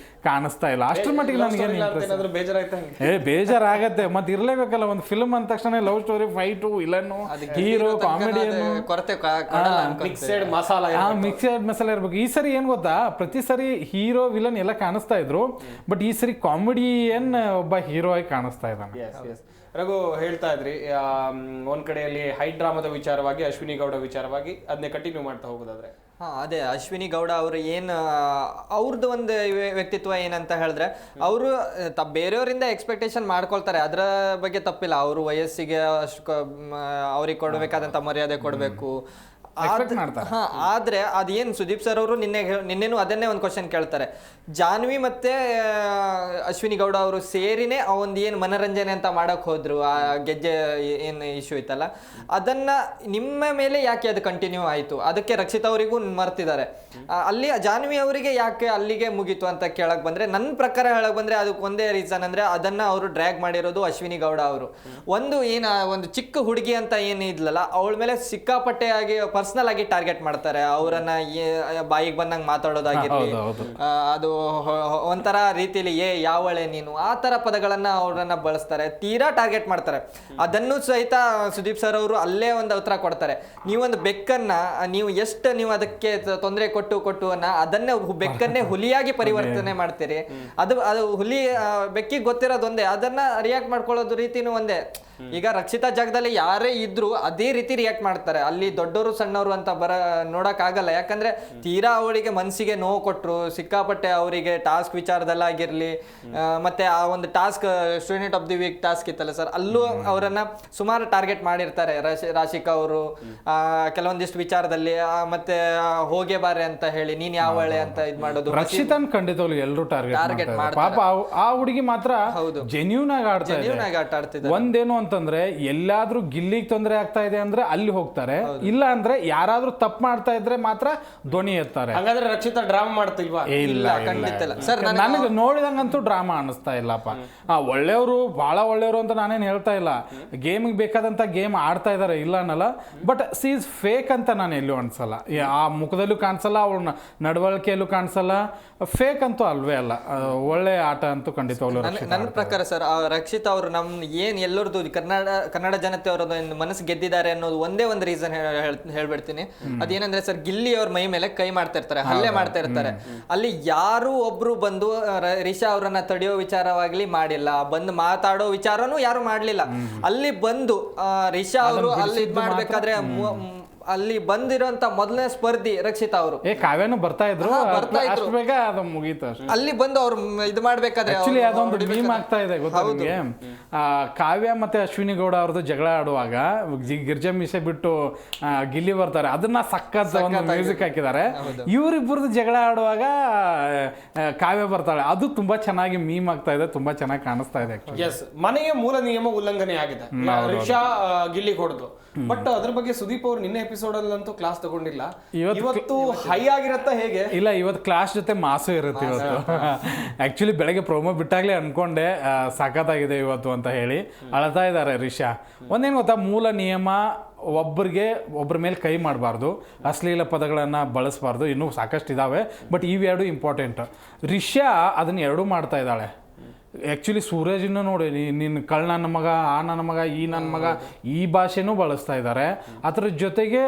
ಕಾಣಿಸ್ತಾ ಇಲ್ಲ. ಅಷ್ಟರ ಮಟ್ಟಿಗೆ ನನಗೆ ಬೇಜಾರಾಗತ್ತೆ. ಮತ್ತೆ ಇರ್ಲೇಬೇಕಲ್ಲ, ಒಂದು ಫಿಲ್ಮ್ ಅಂದ ತಕ್ಷಣ love story, fight, villain, hero, comedian, mixed masala ಇರ್ಬೇಕು. ಈ ಸರಿ ಏನ್ ಗೊತ್ತಾ, ಪ್ರತಿ ಸರಿ ಹೀರೋ ವಿಲನ್ ಎಲ್ಲ ಕಾಣಿಸ್ತಾ ಇದ್ರು, ಬಟ್ ಈ ಸರಿ ಕಾಮಿಡಿಯನ್ ಒಬ್ಬ ಹೀರೋ ಆಗಿ ಕಾಣಿಸ್ತಾ ಇದ್ದಾನೆ. ರಘು ಹೇಳ್ತಾ ಇದ್ರಿ, ಒಂದ್ ಕಡೆಯಲ್ಲಿ ಹೈ ಡ್ರಾಮಾದ ವಿಚಾರವಾಗಿ, ಅಶ್ವಿನಿ ಗೌಡ ವಿಚಾರವಾಗಿ ಅದನ್ನೇ ಕಂಟಿನ್ಯೂ ಮಾಡ್ತಾ ಹೋಗೋದಾದ್ರೆ, ಅದೇ ಅಶ್ವಿನಿ ಗೌಡ ಅವರು ಏನು, ಅವ್ರದ್ದು ಒಂದು ವ್ಯಕ್ತಿತ್ವ ಏನಂತ ಹೇಳಿದ್ರೆ, ಅವರು ಬೇರೆಯವರಿಂದ ಎಕ್ಸ್ಪೆಕ್ಟೇಷನ್ ಮಾಡ್ಕೊಳ್ತಾರೆ, ಅದರ ಬಗ್ಗೆ ತಪ್ಪಿಲ್ಲ. ಅವರು ವಯಸ್ಸಿಗೆ ಅಷ್ಟು ಅವ್ರಿಗೆ ಕೊಡಬೇಕಾದಂಥ ಮರ್ಯಾದೆ ಕೊಡಬೇಕು. ಆದ್ರೆ ಅದೇನು ಸುದೀಪ್ ಸರ್ ಅವರು ನಿನ್ನೆನೂ ಅದನ್ನೇ ಒಂದು ಕ್ವಶನ್ ಕೇಳ್ತಾರೆ. ಜಾನ್ವಿ ಮತ್ತೆ ಅಶ್ವಿನಿ ಗೌಡ ಅವರು ಸೇರಿನೇ ಒಂದು ಏನು ಮನರಂಜನೆ ಅಂತ ಮಾಡಕ್ ಹೋದ್ರು, ಆ ಗೆಜ್ಜೆ ಏನು ಇಶ್ಯೂ ಇತ್ತಲ್ಲ, ಅದನ್ನ ನಿಮ್ಮ ಮೇಲೆ ಯಾಕೆ ಅದು ಕಂಟಿನ್ಯೂ ಆಯ್ತು, ಅದಕ್ಕೆ ರಕ್ಷಿತಾ ಅವರಿಗೂ ಮರ್ತಿದ್ದಾರೆ. ಅಲ್ಲಿ ಜಾನ್ವಿ ಅವರಿಗೆ ಯಾಕೆ ಅಲ್ಲಿಗೆ ಮುಗೀತು ಅಂತ ಕೇಳಕ್ ಬಂದ್ರೆ, ನನ್ನ ಪ್ರಕಾರ ಹೇಳಕ್ ಬಂದ್ರೆ ಅದಕ್ಕೆ ಒಂದೇ ರೀಸನ್ ಅಂದ್ರೆ, ಅದನ್ನ ಅವರು ಡ್ರ್ಯಾಗ್ ಮಾಡಿರೋದು ಅಶ್ವಿನಿ ಗೌಡ ಅವರು. ಒಂದು ಚಿಕ್ಕ ಹುಡುಗಿ ಅಂತ ಏನು ಇದ್ಲಲ್ಲ, ಅವಳ ಮೇಲೆ ಸಿಕ್ಕಾಪಟ್ಟೆ ಆಗಿ ಪರ್ಸನಲ್ ಆಗಿ ಟಾರ್ಗೆಟ್ ಮಾಡ್ತಾರೆ. ಅವರನ್ನ ಬಾಯಿಗೆ ಬಂದಂಗೆ ಮಾತಾಡೋದಾಗಿರ್ಲಿ, ಅದು ಒಂಥರ ರೀತಿಯಲ್ಲಿ ಯಾವಳೆ ನೀನು, ಆ ತರ ಪದಗಳನ್ನ ಅವರನ್ನ ಬಳಸ್ತಾರೆ, ತೀರಾ ಟಾರ್ಗೆಟ್ ಮಾಡ್ತಾರೆ. ಅದನ್ನು ಸಹಿತ ಸುದೀಪ್ ಸರ್ ಅವರು ಅಲ್ಲೇ ಒಂದು ಉತ್ತರ ಕೊಡ್ತಾರೆ. ನೀವೊಂದು ಬೆಕ್ಕನ್ನ ನೀವು ಅದಕ್ಕೆ ತೊಂದರೆ ಕೊಟ್ಟು ಅದನ್ನೇ ಬೆಕ್ಕನ್ನೇ ಹುಲಿಯಾಗಿ ಪರಿವರ್ತನೆ ಮಾಡ್ತೀರಿ. ಅದು ಹುಲಿ ಬೆಕ್ಕಿಗೆ ಗೊತ್ತಿರೋದು ಒಂದೇ, ಅದನ್ನ ರಿಯಾಕ್ಟ್ ಮಾಡ್ಕೊಳ್ಳೋದು ರೀತಿನೂ ಒಂದೇ. ಈಗ ರಕ್ಷಿತಾ ಜಾಗದಲ್ಲಿ ಯಾರೇ ಇದ್ರು ಅದೇ ರೀತಿ ರಿಯಾಕ್ಟ್ ಮಾಡ್ತಾರೆ. ಅಲ್ಲಿ ದೊಡ್ಡವರು ಸಣ್ಣವರು ಅಂತ ನೋಡಕ್ ಆಗಲ್ಲ. ಯಾಕಂದ್ರೆ ತೀರಾ ಅವರಿಗೆ ಮನಸ್ಸಿಗೆ ನೋವು ಕೊಟ್ರು, ಸಿಕ್ಕಾಪಟ್ಟೆ ಅವರಿಗೆ ಟಾಸ್ಕ್ ವಿಚಾರದಲ್ಲಾಗಿರ್ಲಿ, ಮತ್ತೆ ಆ ಒಂದು task student of the week task ಇತ್ತಲ್ಲ ಸರ್, ಅಲ್ಲೂ ಅವರನ್ನ ಸುಮಾರು ಟಾರ್ಗೆಟ್ ಮಾಡಿರ್ತಾರೆ ರಾಶಿಕಾ ಅವರು ಕೆಲವೊಂದಿಷ್ಟು ವಿಚಾರದಲ್ಲಿ. ಮತ್ತೆ ಹೋಗೇ ಬಾರೆ ಅಂತ ಹೇಳಿ, ನೀನ್ ಯಾವಳೆ ಅಂತ ಇದ್ ಮಾಡೋದು. ರಕ್ಷಿತನ್ ಖಂಡಿತವಾಗ್ಲು ಎಲ್ಲರೂ ಟಾರ್ಗೆಟ್ ಮಾಡ್ತಾರೆ. ಪಾಪ ಆ ಹುಡುಗಿ ಮಾತ್ರ ಜೆನ್ಯೂನ್ ಆಗಿ ಆಡ್ತಾ ಇದೆ. ಒಂದೇನು ಅಂತಂದ್ರೆ ಎಲ್ಲಾದ್ರೂ ಗಿಲ್ಲಿಗೆ ತೊಂದರೆ ಆಗ್ತಾ ಇದೆ ಅಂದ್ರೆ ಅಲ್ಲಿ ಹೋಗ್ತಾರೆ, ಇಲ್ಲ ಅಂದ್ರೆ ಯಾರಾದ್ರೂ ತಪ್ಪು ಮಾಡ್ತಾ ಇದ್ರೆ ಮಾತ್ರ ಧ್ವನಿ ಎತ್ತಾರೆ. ಹಾಗಾದ್ರೆ ರಕ್ಷಿತಾ ಡ್ರಾಮಾ ಮಾಡ್ತಿಲ್ವಾ? ಇಲ್ಲ, ಖಂಡಿತ ಇಲ್ಲ ಸರ್. ನನಗೆ ನೋಡಿದಂಗಂತೂ ಡ್ರಾಮಾ ಅನಿಸ್ತಾ ಇಲ್ಲಪ್ಪ. ಒಳ್ಳೆಯವರು ಬಹಳ ಒಳ್ಳೆಯವರು ಅಂತ ನಾನೇನು ಹೇಳ್ತಾ ಇಲ್ಲ, ಗೇಮಿಗೆ ಬೇಕಾದಂತ ಗೇಮ್ ಆಡ್ತಾ ಇದಾರೆ ಇಲ್ಲ ಅನ್ನಲ್ಲ. ಬಟ್ ಸೀಸ್ ಫೇಕ್ ಅಂತ ನಾನು ಎಲ್ಲೂ ಅನ್ಸಲ್ಲ. ಆ ಮುಖದಲ್ಲೂ ಕಾಣಿಸಲ್ಲ, ಅವ್ರ ನಡವಳಿಕೆಯಲ್ಲೂ ಕಾಣಿಸಲ್ಲ. ಫೇಕ್ ಅಂತೂ ಅಲ್ವೇ ಅಲ್ಲ, ಒಳ್ಳೆ ಆಟ ಅಂತೂ ಖಂಡಿತವಾಗ್ಲೂ. ನನ್ನ ಪ್ರಕಾರ ಸರ್, ರಕ್ಷಿತ್ ಅವರು ಏನ್ ಎಲ್ಲರದು ಕನ್ನಡ ಜನತೆ ಅವರದ್ದು ಮನಸ್ಸು ಗೆದ್ದಿದ್ದಾರೆ ಅನ್ನೋದು ಒಂದೇ ಒಂದು ರೀಸನ್ ಹೇಳ್ಬಿಡ್ತೀನಿ. ಅದೇನಂದ್ರೆ ಸರ್, ಗಿಲ್ಲಿ ಅವ್ರ ಮೈ ಮೇಲೆ ಕೈ ಮಾಡ್ತಾ ಇರ್ತಾರೆ, ಹಲ್ಲೆ ಮಾಡ್ತಾ ಇರ್ತಾರೆ. ಅಲ್ಲಿ ಯಾರು ಒಬ್ರು ಬಂದು ರಿಷಾ ಅವರನ್ನ ತಡೆಯೋ ವಿಚಾರವಾಗ್ಲಿ ಮಾಡಿಲ್ಲ, ಬಂದು ಮಾತಾಡೋ ವಿಚಾರನೂ ಯಾರು ಮಾಡ್ಲಿಲ್ಲ. ಅಲ್ಲಿ ಬಂದು ರಿಷಾ ಅವರು ಅಲ್ಲಿ ಇದ್ ಮಾಡ್ಬೇಕಾದ್ರೆ ಅಲ್ಲಿ ಬಂದಿರೋಂತ ಮೊದಲನೇ ಸ್ಪರ್ಧಿ ರಕ್ಷಿತಾ ಅವರು. ಕಾವ್ಯನು ಬರ್ತಾ ಇದ್ರು, ಬೇಗ ಅದು ಮುಗೀತು. ಅಲ್ಲಿ ಬಂದು ಅವ್ರು ಇದು ಮಾಡ್ಬೇಕಾದ್ರೆ ಅದೊಂದು ಮೀಮ್ ಆಗ್ತಾ ಇದೆ ಗೊತ್ತಾ ನಿಮ್ಗೆ? ಕಾವ್ಯ ಮತ್ತೆ ಅಶ್ವಿನಿ ಗೌಡ ಅವ್ರದ್ದು ಜಗಳ ಆಡುವಾಗ ಗಿರ್ಜಾ ಮೀಸೆ ಬಿಟ್ಟು ಗಿಲ್ಲಿ ಬರ್ತಾರೆ, ಅದನ್ನ ಸಖತ್ ಒಂದು ಮ್ಯೂಸಿಕ್ ಹಾಕಿದ್ದಾರೆ. ಇವರಿಬ್ಬರದ್ದು ಜಗಳ ಆಡುವಾಗ ಕಾವ್ಯ ಬರ್ತಾಳೆ, ಅದು ತುಂಬಾ ಚೆನ್ನಾಗಿ ಮೀಮ್ ಆಗ್ತಾ ಇದೆ, ತುಂಬಾ ಚೆನ್ನಾಗಿ ಕಾಣಿಸ್ತಾ ಇದೆ. ಮನೆಯ ಮೂಲ ನಿಯಮ ಉಲ್ಲಂಘನೆ ಆಗಿದೆ ರಿಷಾ ಗಿಲ್ಲಿ ಹೊಡೆದು. ಬಟ್ ಅದ್ರ ಬಗ್ಗೆ ಸುದೀಪ್ ಅವರು ನಿನ್ನೆ ಎಪಿಸೋಡ್ ಅಲ್ಲಂತೂ ಕ್ಲಾಸ್ ತಗೊಂಡಿಲ್ಲ. ಇವತ್ತು ಹೈ ಆಗಿರತ್ತ ಹೇಗೆ? ಇಲ್ಲ, ಇವತ್ತು ಕ್ಲಾಸ್ ಜೊತೆ ಮಾಸು ಇರುತ್ತೆ ಇವತ್ತು. ಆಕ್ಚುಲಿ ಬೆಳಗ್ಗೆ ಪ್ರೋಮೋ ಬಿಟ್ಟಾಗ್ಲೇ ಅನ್ಕೊಂಡೆ ಸಖತ್ತಾಗಿದೆ ಇವತ್ತು ಅಂತ ಹೇಳಿ. ಅಳ್ತಾ ಇದ್ದಾರೆ ರಿಷಾ. ಒಂದೇನು ಗೊತ್ತಾ, ಮೂಲ ನಿಯಮ ಒಬ್ಬರ ಮೇಲೆ ಕೈ ಮಾಡಬಾರ್ದು, ಅಶ್ಲೀಲ ಪದಗಳನ್ನು ಬಳಸಬಾರ್ದು, ಇನ್ನೂ ಸಾಕಷ್ಟು ಇದ್ದಾವೆ. ಬಟ್ ಇವೆರಡು ಇಂಪಾರ್ಟೆಂಟ್. ರಿಷಾ ಅದನ್ನ ಎರಡೂ ಮಾಡ್ತಾ ಇದ್ದಾಳೆ. ಆ್ಯಕ್ಚುಲಿ ಸೂರಜ್ನ ನೋಡಿ, ನಿನ್ನ ಕಳ್ಳ ನನ್ನ ಮಗ, ಆ ನನ್ನ ಮಗ, ಈ ನನ್ನ ಮಗ, ಈ ಭಾಷೆನೂ ಬಳಸ್ತಾ ಇದ್ದಾರೆ. ಅದರ ಜೊತೆಗೆ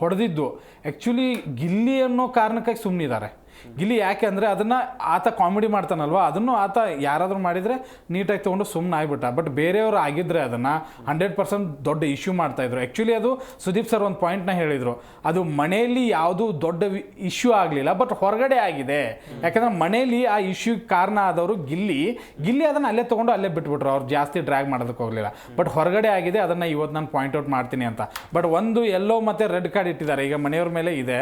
ಹೊಡೆದಿದ್ದು ಆ್ಯಕ್ಚುಲಿ ಗಿಲ್ಲಿ ಅನ್ನೋ ಕಾರಣಕ್ಕಾಗಿ ಸುಮ್ಮನಿದ್ದಾರೆ. ಗಿಲ್ಲಿ ಯಾಕೆ ಅಂದರೆ ಅದನ್ನು ಆತ ಕಾಮಿಡಿ ಮಾಡ್ತಾನಲ್ವ, ಅದನ್ನು ಆತ ಯಾರಾದರೂ ಮಾಡಿದರೆ ನೀಟಾಗಿ ತೊಗೊಂಡು ಸುಮ್ಮನೆ ಆಗಿಬಿಟ್ಟ. ಬಟ್ ಬೇರೆಯವರು ಆಗಿದ್ದರೆ ಅದನ್ನು 100% ದೊಡ್ಡ ಇಶ್ಯೂ ಮಾಡ್ತಾಯಿದ್ರು. ಆ್ಯಕ್ಚುಲಿ ಅದು ಸುದೀಪ್ ಸರ್ ಒಂದು ಪಾಯಿಂಟ್ನ ಹೇಳಿದರು, ಅದು ಮನೆಯಲ್ಲಿ ಯಾವುದೂ ದೊಡ್ಡ ಇಶ್ಯೂ ಆಗಲಿಲ್ಲ, ಬಟ್ ಹೊರಗಡೆ ಆಗಿದೆ. ಯಾಕಂದರೆ ಮನೆಯಲ್ಲಿ ಆ ಇಶ್ಯೂಗೆ ಕಾರಣ ಆದವರು ಗಿಲ್ಲಿ ಅದನ್ನು ಅಲ್ಲೇ ತೊಗೊಂಡು ಅಲ್ಲೇ ಬಿಟ್ಬಿಟ್ರು, ಅವ್ರು ಜಾಸ್ತಿ ಡ್ರ್ಯಾಗ್ ಮಾಡೋದಕ್ಕೆ ಹೋಗಲಿಲ್ಲ. ಬಟ್ ಹೊರಗಡೆ ಆಗಿದೆ, ಅದನ್ನು ಇವತ್ತು ನಾನು ಪಾಯಿಂಟ್ ಔಟ್ ಮಾಡ್ತೀನಿ ಅಂತ. ಬಟ್ ಒಂದು ಯೆಲ್ಲೋ ಮತ್ತು ರೆಡ್ ಕಾರ್ಡ್ ಇಟ್ಟಿದ್ದಾರೆ, ಈಗ ಮನೆಯವ್ರ ಮೇಲೆ ಇದೆ.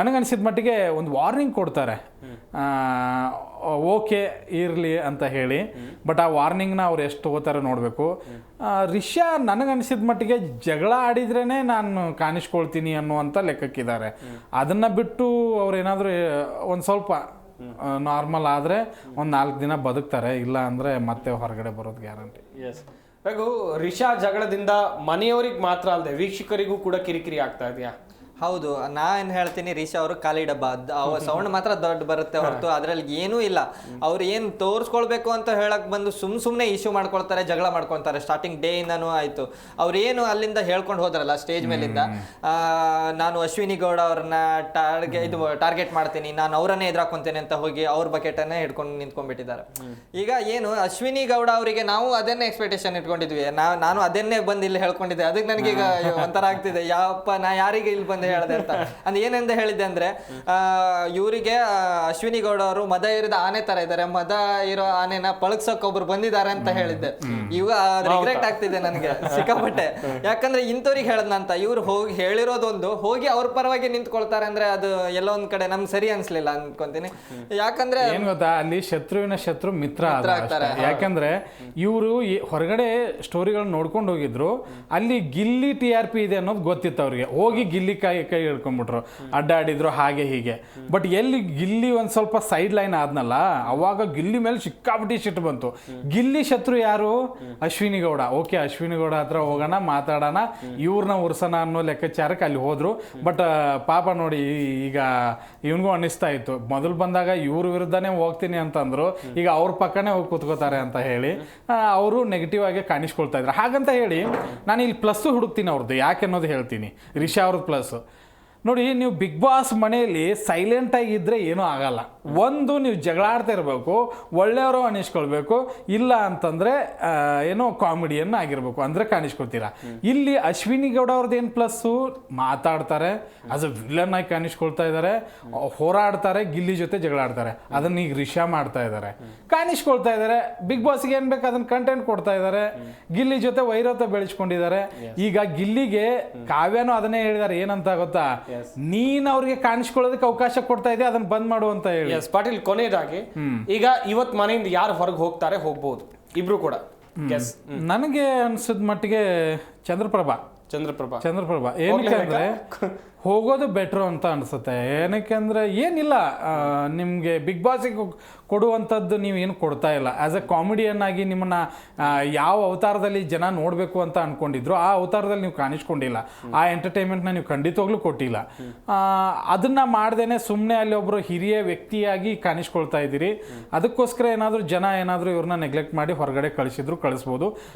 ನನಗನ್ಸಿದ ಮಟ್ಟಿಗೆ ಒಂದು ವಾರ್ನಿಂಗ್ ಕೊಡ್ತಾರೆ, ಓಕೆ ಇರಲಿ ಅಂತ ಹೇಳಿ. ಬಟ್ ಆ ವಾರ್ನಿಂಗ್ನ ಅವ್ರು ಎಷ್ಟು ತಗೋತಾರೆ ನೋಡಬೇಕು. ರಿಷಾ ನನಗನ್ಸಿದ ಮಟ್ಟಿಗೆ ಜಗಳ ಆಡಿದ್ರೇ ನಾನು ಕಾಣಿಸ್ಕೊಳ್ತೀನಿ ಅನ್ನುವಂಥ ಲೆಕ್ಕಕ್ಕಿದ್ದಾರೆ. ಅದನ್ನು ಬಿಟ್ಟು ಅವ್ರೇನಾದರೂ ಒಂದು ಸ್ವಲ್ಪ ನಾರ್ಮಲ್ ಆದರೆ ಒಂದು 4 ದಿನ ಬದುಕ್ತಾರೆ, ಇಲ್ಲ ಅಂದರೆ ಮತ್ತೆ ಹೊರಗಡೆ ಬರೋದು ಗ್ಯಾರಂಟಿ. ರಘು, ರಿಷಾ ಜಗಳದಿಂದ ಮನೆಯವರಿಗೆ ಮಾತ್ರ ಅಲ್ಲದೆ ವೀಕ್ಷಕರಿಗೂ ಕೂಡ ಕಿರಿಕಿರಿ ಆಗ್ತಾ ಇದೆಯಾ? ಹೌದು, ನಾನು ಹೇಳ್ತೀನಿ, ರಿಷಾ ಅವರು ಖಾಲಿ ಡಬ್ಬ. ಸೌಂಡ್ ಮಾತ್ರ ದೊಡ್ಡ ಬರುತ್ತೆ ಹೊರತು ಅದ್ರಲ್ಲಿ ಏನೂ ಇಲ್ಲ. ಅವ್ರು ಏನು ತೋರಿಸ್ಕೊಳ್ಬೇಕು ಅಂತ ಹೇಳಕ್ ಬಂದು ಸುಮ್ಮನೆ ಇಶ್ಯೂ ಮಾಡ್ಕೊಳ್ತಾರೆ, ಜಗಳ ಮಾಡ್ಕೊಳ್ತಾರೆ. ಸ್ಟಾರ್ಟಿಂಗ್ ಡೇ ಇಂದನೂ ಆಯ್ತು. ಅವ್ರೇನು ಅಲ್ಲಿಂದ ಹೇಳ್ಕೊಂಡು ಹೋದ್ರಲ್ಲ ಸ್ಟೇಜ್ ಮೇಲಿಂದ, ನಾನು ಅಶ್ವಿನಿ ಗೌಡ ಅವ್ರನ್ನ ಟಾರ್ಗೆಟ್ ಮಾಡ್ತೀನಿ, ನಾನು ಅವರನ್ನೇ ಎದುರಾಕೊಂತೇನೆ ಅಂತ ಹೋಗಿ ಅವ್ರ ಬಕೆಟನ್ನೇ ಹಿಡ್ಕೊಂಡು ನಿಂತ್ಕೊಂಡ್ಬಿಟ್ಟಿದ್ದಾರೆ. ಈಗ ಏನು ಅಶ್ವಿನಿ ಗೌಡ ಅವರಿಗೆ ನಾವು ಅದನ್ನೇ ಎಕ್ಸ್ಪೆಕ್ಟೇಷನ್ ಇಟ್ಕೊಂಡಿದ್ವಿ, ನಾನು ಅದನ್ನೇ ಬಂದು ಇಲ್ಲಿ ಹೇಳ್ಕೊಂಡಿದ್ದೆ. ಅದಕ್ಕೆ ನನಗೀಗ ಒಂಥರ ಆಗ್ತಿದೆ, ಯಾವಪ್ಪ ನಾ ಯಾರಿಗೆ ಇಲ್ಲಿ ಬಂದು ಹೇಳಿದೆ ಅಂತ. ಅಂದ್ರೆ ಏನಂತ ಹೇಳಿದ್ದೆ ಅಂದ್ರೆ, ಇವರಿಗೆ ಅಶ್ವಿನಿ ಗೌಡ ಅವರು ಮದ ಇರಿದ ಆನೆ ತರ ಇದ್ದಾರೆ, ಮದ ಇರೋ ಆನೆನ ಪಳಗ್ಸಕ್ ಒಬ್ರು ಬಂದಿದ್ದಾರೆ ಅಂತ ಹೇಳಿದ್ದೆ. ಈಗ ರಿಗ್ರೆಟ್ ಆಗ್ತಿದೆ ನನಗೆ ಸಿಕ್ಕಾಪಟ್ಟೆ. ಯಾಕಂದ್ರೆ ಇಂಥವ್ರಿಗೆ ಹೇಳದ್ನಂತ ಇವ್ರು ಹೋಗಿ ಹೇಳಿರೋದೊಂದು, ಹೋಗಿ ಅವ್ರ ಪರವಾಗಿ ನಿಂತ್ಕೊಳ್ತಾರೆ ಅಂದ್ರೆ ಅದು ಎಲ್ಲೋ ಒಂದ್ ಕಡೆ ನಮ್ಗೆ ಸರಿ ಅನ್ಸ್ಲಿಲ್ಲ ಅನ್ಕೊಂತೀನಿ. ಯಾಕಂದ್ರೆ ಏನ್ ಗೊತ್ತಾ, ಅಲ್ಲಿ ಶತ್ರುವಿನ ಶತ್ರು ಮಿತ್ರ ಆಗ್ತಾರೆ. ಯಾಕಂದ್ರೆ ಇವರು ಹೊರಗಡೆ ಸ್ಟೋರಿಗಳನ್ನ ನೋಡ್ಕೊಂಡು ಹೋಗಿದ್ರು, ಅಲ್ಲಿ ಗಿಲ್ಲಿ TRP ಇದೆ ಅನ್ನೋದು ಗೊತ್ತಿತ್ತು ಅವ್ರಿಗೆ. ಹೋಗಿ ಗಿಲ್ಲಿ ಕೈ ಹಿಡ್ಕೊಂಡ್ಬಿಟ್ರು, ಅಡ್ಡಾಡಿದ್ರು ಹಾಗೆ ಹೀಗೆ. ಬಟ್ ಎಲ್ಲಿ ಗಿಲ್ಲಿ ಒಂದ್ ಸ್ವಲ್ಪ ಸೈಡ್ ಲೈನ್ ಆದ್ನಲ್ಲ, ಅವಾಗ ಗಿಲ್ಲಿ ಮೇಲೆ ಸಿಕ್ಕಾಪಟ್ಟಿ ಸಿಟ್ಟು ಬಂತು. ಗಿಲ್ಲಿ ಶತ್ರು ಯಾರು? ಅಶ್ವಿನಿ ಗೌಡ. ಓಕೆ, ಅಶ್ವಿನಿ ಗೌಡ ಹತ್ರ ಹೋಗೋಣ, ಮಾತಾಡೋಣ, ಇವ್ರನ್ನ ಉರ್ಸೋಣ ಅನ್ನೋ ಲೆಕ್ಕಾಚಾರಕ್ಕೆ ಅಲ್ಲಿ ಹೋದ್ರು. ಬಟ್ ಪಾಪ ನೋಡಿ, ಈಗ ಇವನಿಗೂ ಅನ್ನಿಸ್ತಾ ಇತ್ತು, ಮೊದಲು ಬಂದಾಗ ಇವ್ರ ವಿರುದ್ಧನೇ ಹೋಗ್ತೀನಿ ಅಂತಂದ್ರು, ಈಗ ಅವ್ರ ಪಕ್ಕನೇ ಹೋಗಿ ಕೂತ್ಕೋತಾರೆ ಅಂತ ಹೇಳಿ ಅವರು ನೆಗೆಟಿವ್ ಆಗಿ ಕಾಣಿಸ್ಕೊಳ್ತಾ ಇದ್ರು. ಹಾಗಂತ ಹೇಳಿ ನಾನು ಇಲ್ಲಿ ಪ್ಲಸ್ಸು ಹುಡುಕ್ತೀನಿ ಅವ್ರದ್ದು, ಯಾಕೆ ಅನ್ನೋದು ಹೇಳ್ತೀನಿ. ರಿಷಾ ಅವ್ರದ್ದು ಪ್ಲಸ್, ನೋಡಿ, ನೀವು ಬಿಗ್ ಬಾಸ್ ಮನೆಯಲ್ಲಿ ಸೈಲೆಂಟ್ ಆಗಿದ್ರೆ ಏನೂ ಆಗಲ್ಲ. ಒಂದು, ನೀವು ಜಗಳಾಡ್ತಾ ಇರಬೇಕು, ಒಳ್ಳೆಯವರು ಅನಿಸ್ಕೊಳ್ಬೇಕು, ಇಲ್ಲ ಅಂತಂದ್ರೆ ಏನೋ ಕಾಮಿಡಿಯನ್ ಆಗಿರ್ಬೇಕು, ಅಂದ್ರೆ ಕಾಣಿಸ್ಕೊಳ್ತೀರಾ. ಇಲ್ಲಿ ಅಶ್ವಿನಿ ಗೌಡ ಅವ್ರದ್ದು ಏನು ಪ್ಲಸ್ಸು, ಮಾತಾಡ್ತಾರೆ, ಆಸ್ ಅ ವಿಲನ್ ಆಗಿ ಕಾಣಿಸ್ಕೊಳ್ತಾ ಇದ್ದಾರೆ, ಹೋರಾಡ್ತಾರೆ, ಗಿಲ್ಲಿ ಜೊತೆ ಜಗಳಾಡ್ತಾರೆ, ಅದನ್ನ ಈಗ ರಿಷಾ ಮಾಡ್ತಾ ಇದ್ದಾರೆ, ಕಾಣಿಸ್ಕೊಳ್ತಾ ಇದ್ದಾರೆ. ಬಿಗ್ ಬಾಸ್ಗೆ ಏನ್ ಬೇಕು ಅದನ್ನ ಕಂಟೆಂಟ್ ಕೊಡ್ತಾ ಇದ್ದಾರೆ, ಗಿಲ್ಲಿ ಜೊತೆ ವೈರತ್ವ ಬೆಳೆಸ್ಕೊಂಡಿದ್ದಾರೆ. ಈಗ ಗಿಲ್ಲಿಗೆ ಕಾವ್ಯನೂ ಅದನ್ನೇ ಹೇಳಿದ್ದಾರೆ, ಏನಂತ ಗೊತ್ತಾ, ನೀನ್ ಅವ್ರಿಗೆ ಕಾಣಿಸ್ಕೊಳ್ಳೋದಕ್ಕೆ ಅವಕಾಶ ಕೊಡ್ತಾ ಇದೆ, ಅದನ್ನ ಬಂದ್ ಮಾಡು ಅಂತ ಹೇಳಿ. ಎಸ್ ಪಾಟೀಲ್, ಕೊನೆಯದಾಗಿ ಈಗ ಇವತ್ ಮನೆಯಿಂದ ಯಾರು ಹೊರಗೆ ಹೋಗ್ತಾರೆ, ಹೋಗ್ಬೋದು ಇಬ್ರು ಕೂಡ? ನನಗೆ ಅನ್ಸಿದ ಮಟ್ಟಿಗೆ ಚಂದ್ರಪ್ರಭಾ ಏನಕ್ಕೆ ಅಂದ್ರೆ ಹೋಗೋದು ಬೆಟ್ರು ಅಂತ ಅನ್ಸುತ್ತೆ. ಏನಕ್ಕೆ ಅಂದ್ರೆ ಏನಿಲ್ಲ, ನಿಮ್ಗೆ ಬಿಗ್ ಬಾಸಿಗೆ ಕೊಡುವಂಥದ್ದು ನೀವೇನು ಕೊಡ್ತಾ ಇಲ್ಲ. ಆಸ್ ಎ ಕಾಮಿಡಿಯನ್ ಆಗಿ ನಿಮ್ಮನ್ನ ಯಾವ ಅವತಾರದಲ್ಲಿ ಜನ ನೋಡಬೇಕು ಅಂತ ಅನ್ಕೊಂಡಿದ್ರು ಆ ಅವತಾರದಲ್ಲಿ ನೀವು ಕಾಣಿಸ್ಕೊಂಡಿಲ್ಲ. ಆ ಎಂಟರ್ಟೈನ್ಮೆಂಟ್ನ ನೀವು ಖಂಡಿತವಾಗ್ಲೂ ಕೊಟ್ಟಿಲ್ಲ. ಅದನ್ನ ಮಾಡ್ದೇನೆ ಸುಮ್ಮನೆ ಅಲ್ಲಿ ಒಬ್ರು ಹಿರಿಯ ವ್ಯಕ್ತಿಯಾಗಿ ಕಾಣಿಸ್ಕೊಳ್ತಾ ಇದ್ದೀರಿ. ಅದಕ್ಕೋಸ್ಕರ ಜನ ಏನಾದರೂ ಇವ್ರನ್ನ ನೆಗ್ಲೆಕ್ಟ್ ಮಾಡಿ ಹೊರಗಡೆ ಕಳಿಸ್ಬೋದು.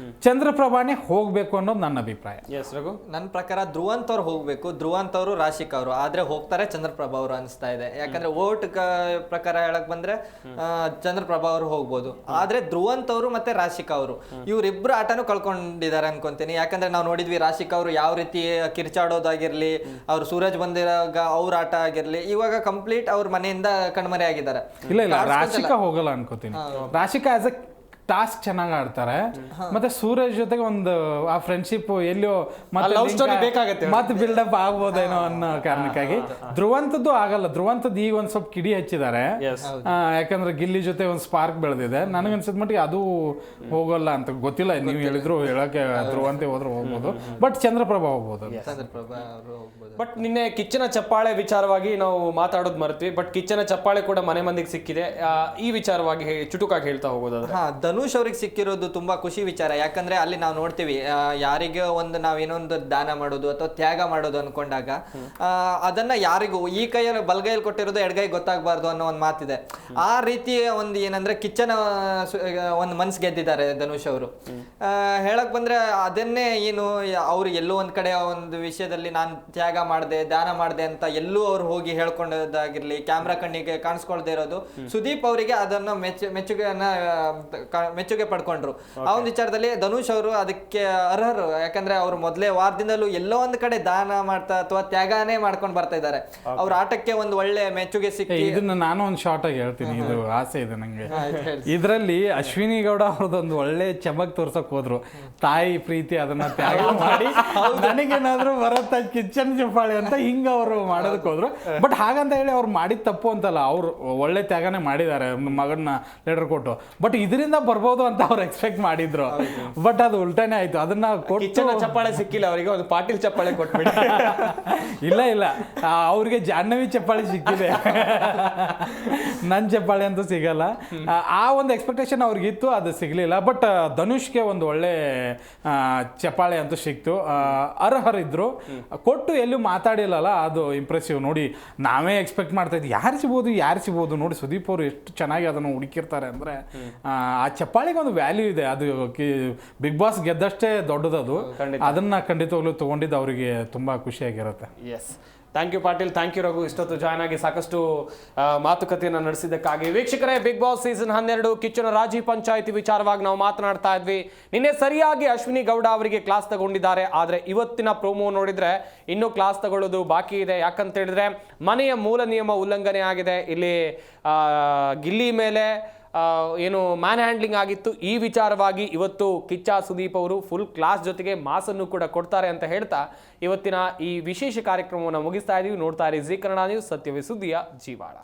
ಚಂದ್ರಪ್ರಭಾನೇ ಹೋಗ್ಬೇಕು ಅನ್ನೋದು ನನ್ನ ಅಭಿಪ್ರಾಯ. ನನ್ನ ಪ್ರಕಾರ ಧ್ರುವಂತ್ ಅವ್ರು ಹೋಗ್ಬೇಕು, ಧ್ರುವಂತ್ ಅವರು, ರಾಶಿಕ್ ಅವರು, ಆದ್ರೆ ಹೋಗ್ತಾರೆ ಚಂದ್ರಪ್ರಭಾ ಅವರು ಅನಿಸ್ತಾ ಇದೆ. ಯಾಕಂದ್ರೆ ವೋಟ್ ಪ್ರಕಾರ ಹೇಳಕ್ ಬಂದ್ರೆ ಚಂದ್ರಪ್ರಭಾ ಅವರು ಹೋಗ್ಬೋದು. ಆದ್ರೆ ಧ್ರುವಂತ್ ಅವರು ಮತ್ತೆ ರಾಶಿಕಾ ಅವರು ಇವರಿಬ್ರು ಆಟನೂ ಕಳ್ಕೊಂಡಿದ್ದಾರೆ ಅನ್ಕೊಂತೀನಿ. ಯಾಕಂದ್ರೆ ನಾವು ನೋಡಿದ್ವಿ ರಾಶಿಕಾ ಅವರು ಯಾವ ರೀತಿ ಕಿರ್ಚಾಡೋದಾಗಿರ್ಲಿ, ಅವ್ರು ಸೂರಜ್ ಬಂದಿರಾಗ ಅವ್ರ ಆಟ ಆಗಿರ್ಲಿ, ಇವಾಗ ಕಂಪ್ಲೀಟ್ ಅವ್ರ ಮನೆಯಿಂದ ಕಣ್ಮರೆ ಆಗಿದ್ದಾರೆ. ಇಲ್ಲ, ರಾಶಿಕಾ ಹೋಗಲ್ಲ ಅನ್ಕೋತೀನಿ. ರಾಶಿಕಾ ಆಸ್ ಎ ಟಾಸ್ಕ್ ಚೆನ್ನಾಗಿ ಆಡ್ತಾರೆ, ಮತ್ತೆ ಸೂರಜ್ ಜೊತೆಗೆ ಒಂದು ಆ ಫ್ರೆಂಡ್ಶಿಪ್ ಎಲ್ಲೋ ಮತ್ತೆ ಬಿಲ್ಡಪ್ ಆಗ್ಬೋದೇನೋ ಅನ್ನೋ ಕಾರಣಕ್ಕಾಗಿ. ಧ್ರುವಂತದ್ದು ಆಗಲ್ಲ. ಧ್ರುವಂತದ್ದು ಈಗ ಒಂದ್ ಸ್ವಲ್ಪ ಕಿಡಿ ಹಚ್ಚಿದ್ದಾರೆ, ಯಾಕಂದ್ರೆ ಗಿಲ್ಲಿ ಜೊತೆ ಒಂದು ಸ್ಪಾರ್ಕ್ ಬೆಳೆದಿದೆ. ನನಗನ್ಸಿದ ಮಟ್ಟಿಗೆ ಅದು ಹೋಗಲ್ಲ ಅಂತ ಗೊತ್ತಿಲ್ಲ. ನೀವು ಹೇಳಿದ್ರು ಹೇಳಕ್ಕೆ ಧ್ರುವಂತೆ ಹೋದ್ರೆ ಹೋಗ್ಬೋದು, ಬಟ್ ಚಂದ್ರಪ್ರಭಾ ಹೋಗ್ಬೋದು. ಬಟ್ ನಿನ್ನೆ ಕಿಚ್ಚನ ಚಪ್ಪಾಳೆ ವಿಚಾರವಾಗಿ ನಾವು ಮಾತಾಡೋದು ಮರೆತ್ವಿ. ಬಟ್ ಕಿಚ್ಚನ ಚಪ್ಪಾಳೆ ಕೂಡ ಮನೆ ಮಂದಿಗೆ ಸಿಕ್ಕಿದೆ. ಈ ವಿಚಾರವಾಗಿ ಚುಟುಕಾಗಿ ಹೇಳ್ತಾ ಹೋಗೋದಾದ್ರೆ, ಧನುಷ್ ಅವ್ರಿಗೆ ಸಿಕ್ಕಿರೋದು ತುಂಬಾ ಖುಷಿ ವಿಚಾರ. ಯಾಕಂದ್ರೆ ಅಲ್ಲಿ ನಾವು ನೋಡ್ತೀವಿ, ಯಾರಿಗೆ ನಾವೇನೊಂದು ದಾನ ಮಾಡೋದು ಅಥವಾ ತ್ಯಾಗ ಮಾಡೋದು ಅನ್ಕೊಂಡಾಗ ಅದನ್ನ ಯಾರಿಗೂ ಈ ಕೈಯಲ್ಲಿ ಬಲಗೈಯಲ್ಲಿ ಕೊಟ್ಟಿರೋದು ಎಡಗೈ ಗೊತ್ತಾಗಬಾರ್ದು ಅನ್ನೋ ಒಂದು ಮಾತಿದೆ. ಆ ರೀತಿ ಒಂದು ಏನಂದ್ರೆ ಕಿಚ್ಚನ ಒಂದು ಮನ್ಸು ಗೆದ್ದಿದ್ದಾರೆ ಧನುಷ್ ಅವರು. ಹೇಳಕ್ ಬಂದ್ರೆ ಅದನ್ನೇ ಏನು, ಅವ್ರು ಎಲ್ಲೋ ಒಂದ್ ಕಡೆ ಒಂದು ವಿಷಯದಲ್ಲಿ ನಾನು ತ್ಯಾಗ ಮಾಡಿದೆ, ದಾನ ಮಾಡಿದೆ ಅಂತ ಎಲ್ಲೂ ಅವ್ರು ಹೋಗಿ ಹೇಳ್ಕೊಂಡದಾಗಿರ್ಲಿ, ಕ್ಯಾಮ್ರಾ ಕಣ್ಣಿಗೆ ಕಾಣಿಸ್ಕೊಳ್ದೇ ಇರೋದು, ಸುದೀಪ್ ಅವರಿಗೆ ಅದನ್ನ ಮೆಚ್ಚುಗೆ ಪಡ್ಕೊಂಡ್ರು. ಆ ಒಂದು ವಿಚಾರದಲ್ಲಿ ಧನುಷ್ ಅವರು ಅದಕ್ಕೆ ಅರ್ಹರು. ಯಾಕಂದ್ರೆ ಅವ್ರು ಮೊದಲೇ ವಾರದಿಂದಲೂ ಎಲ್ಲೋ ಒಂದ್ ಕಡೆ ದಾನ ಮಾಡ್ತಾ ಅಥವಾ ತ್ಯಾಗನೇ ಮಾಡ್ಕೊಂಡು ಬರ್ತಾ ಇದ್ದಾರೆ. ಅವ್ರ ಆಟಕ್ಕೆ ಒಂದು ಒಳ್ಳೆ ಮೆಚ್ಚುಗೆ ಸಿಕ್ಕಿ. ಇದನ್ನ ನಾನು ಒಂದು ಶಾರ್ಟ್ ಆಗಿ ಹೇಳ್ತೀನಿ, ಇದು ಆಸೆ ಇದೆ ನಂಗೆ. ಇದರಲ್ಲಿ ಅಶ್ವಿನಿ ಗೌಡ ಅವ್ರದ್ದೊಂದು ಒಳ್ಳೆ ಚಮಕ್ ತೋರ್ಸಕ್ ಹೋದ್ರು. ತಾಯಿ ಪ್ರೀತಿ ಅದನ್ನ ತ್ಯಾಗ ಮಾಡಿ ನನಗೇನಾದ್ರು ಬರತ್ತ ಕಿಚ್ಚನ್ ಚಪ್ಪಾಳೆ ಅಂತ ಹಿಂಗ ಅವರು ಮಾಡೋದಕ್ಕೆ ಹೋದ್ರು. ಬಟ್ ಹಾಗಂತ ಹೇಳಿ ಅವ್ರು ಮಾಡಿದ ತಪ್ಪು ಅಂತಲ್ಲ, ಅವ್ರು ಒಳ್ಳೆ ತ್ಯಾಗನೇ ಮಾಡಿದ್ದಾರೆ ಮಗನ್ನ ಲೆಟರ್ ಕೊಟ್ಟು. ಬಟ್ ಇದರಿಂದ ಬರ್ಬೋದು ಅಂತ ಅವ್ರು ಎಕ್ಸ್ಪೆಕ್ಟ್ ಮಾಡಿದ್ರು, ಬಟ್ ಅದು ಉಲ್ಟಾನೇ ಆಯ್ತು. ಅದನ್ನ ಕಿಚ್ಚನ ಚಪ್ಪಾಳೆ ಸಿಕ್ಕಿಲ್ಲ ಅವರಿಗೆ, ಒಂದು ಪಾಟೀಲ್ ಚಪ್ಪಾಳೆ ಕೊಟ್ಬಿಟ್ಟು. ಇಲ್ಲ ಅವ್ರಿಗೆ ಜಾಹ್ನವಿ ಚಪ್ಪಾಳೆ ಸಿಕ್ಕಿದೆ, ನನ್ ಚಪ್ಪಾಳೆ ಅಂತೂ ಸಿಗಲ್ಲ. ಆ ಒಂದು ಎಕ್ಸ್ಪೆಕ್ಟೇಷನ್ ಅವ್ರಿಗಿತ್ತು, ಅದು ಸಿಗ್ಲಿಲ್ಲ. ಬಟ್ ಧನುಷ್ಗೆ ಒಂದು ಒಳ್ಳೆ ಚಪ್ಪಾಳೆ ಅಂತೂ ಸಿಕ್ತು. ಅರ್ಹರಿದ್ರು, ಕೊಟ್ಟು ಎಲ್ಲೂ ಮಾತಾಡಿಲ್ಲಲ್ಲ, ಅದು ಇಂಪ್ರೆಸಿವ್. ನೋಡಿ, ನಾವೇ ಎಕ್ಸ್ಪೆಕ್ಟ್ ಮಾಡ್ತಾ ಇದ್ವಿ ಯಾರು ಸಿಗ್ಬೋದು. ನೋಡಿ, ಸುದೀಪ್ ಅವರು ಎಷ್ಟು ಚೆನ್ನಾಗಿ ಅದನ್ನು ಹುಡುಕಿರ್ತಾರೆ ಅಂದ್ರೆ ಆ ಚಪ್ಪಾಳಿಗೆ ಒಂದು ವ್ಯಾಲ್ಯೂ ಇದೆ. ಅದು ಬಿಗ್ ಬಾಸ್ ಗೆದ್ದಷ್ಟೇ ದೊಡ್ಡದದು. ಅದನ್ನ ಖಂಡಿತವಾಗ್ಲೂ ತಗೊಂಡಿದ್ದು ಅವರಿಗೆ ತುಂಬಾ ಖುಷಿಯಾಗಿರುತ್ತೆ. Yes, thank you Patil, thank you Raghu. ಇಷ್ಟೊತ್ತು ಜಾಯ್ನ್ ಆಗಿ ಸಾಕಷ್ಟು ಮಾತುಕತೆಯನ್ನು ನಡೆಸಿದ್ದಕ್ಕಾಗಿ. ವೀಕ್ಷಕರೇ, ಬಿಗ್ ಬಾಸ್ ಸೀಸನ್ 12 ಕಿಚ್ಚನ ರಾಜಿ ಪಂಚಾಯಿತಿ ವಿಚಾರವಾಗಿ ನಾವು ಮಾತನಾಡ್ತಾ ಇದ್ವಿ. ನಿನ್ನೆ ಸರಿಯಾಗಿ ಅಶ್ವಿನಿ ಗೌಡ ಅವರಿಗೆ ಕ್ಲಾಸ್ ತಗೊಂಡಿದ್ದಾರೆ. ಆದರೆ ಇವತ್ತಿನ ಪ್ರೋಮೋ ನೋಡಿದ್ರೆ ಇನ್ನೂ ಕ್ಲಾಸ್ ತಗೊಳ್ಳೋದು ಬಾಕಿ ಇದೆ. ಯಾಕಂತ ಹೇಳಿದ್ರೆ ಮನೆಯ ಮೂಲ ನಿಯಮ ಉಲ್ಲಂಘನೆ ಆಗಿದೆ. ಇಲ್ಲಿ ಗಿಲ್ಲಿ ಮೇಲೆ ಏನು ಮ್ಯಾನ್ ಹ್ಯಾಂಡ್ಲಿಂಗ್ ಆಗಿತ್ತು. ಈ ವಿಚಾರವಾಗಿ ಇವತ್ತು ಕಿಚ್ಚ ಸುದೀಪ್ ಅವರು ಫುಲ್ ಕ್ಲಾಸ್ ಜೊತೆಗೆ ಮಾಸನ್ನು ಕೂಡ ಕೊಡ್ತಾರೆ ಅಂತ ಹೇಳ್ತಾ ಇವತ್ತಿನ ಈ ವಿಶೇಷ ಕಾರ್ಯಕ್ರಮವನ್ನು ಮುಗಿಸ್ತಾ ಇದೀವಿ. ನೋಡ್ತಾ ಇರಿ ಜೀ ಕನ್ನಡ ನ್ಯೂಸ್, ಸತ್ಯವೇ ಸುದ್ದಿಯ ಜೀವಾಳ.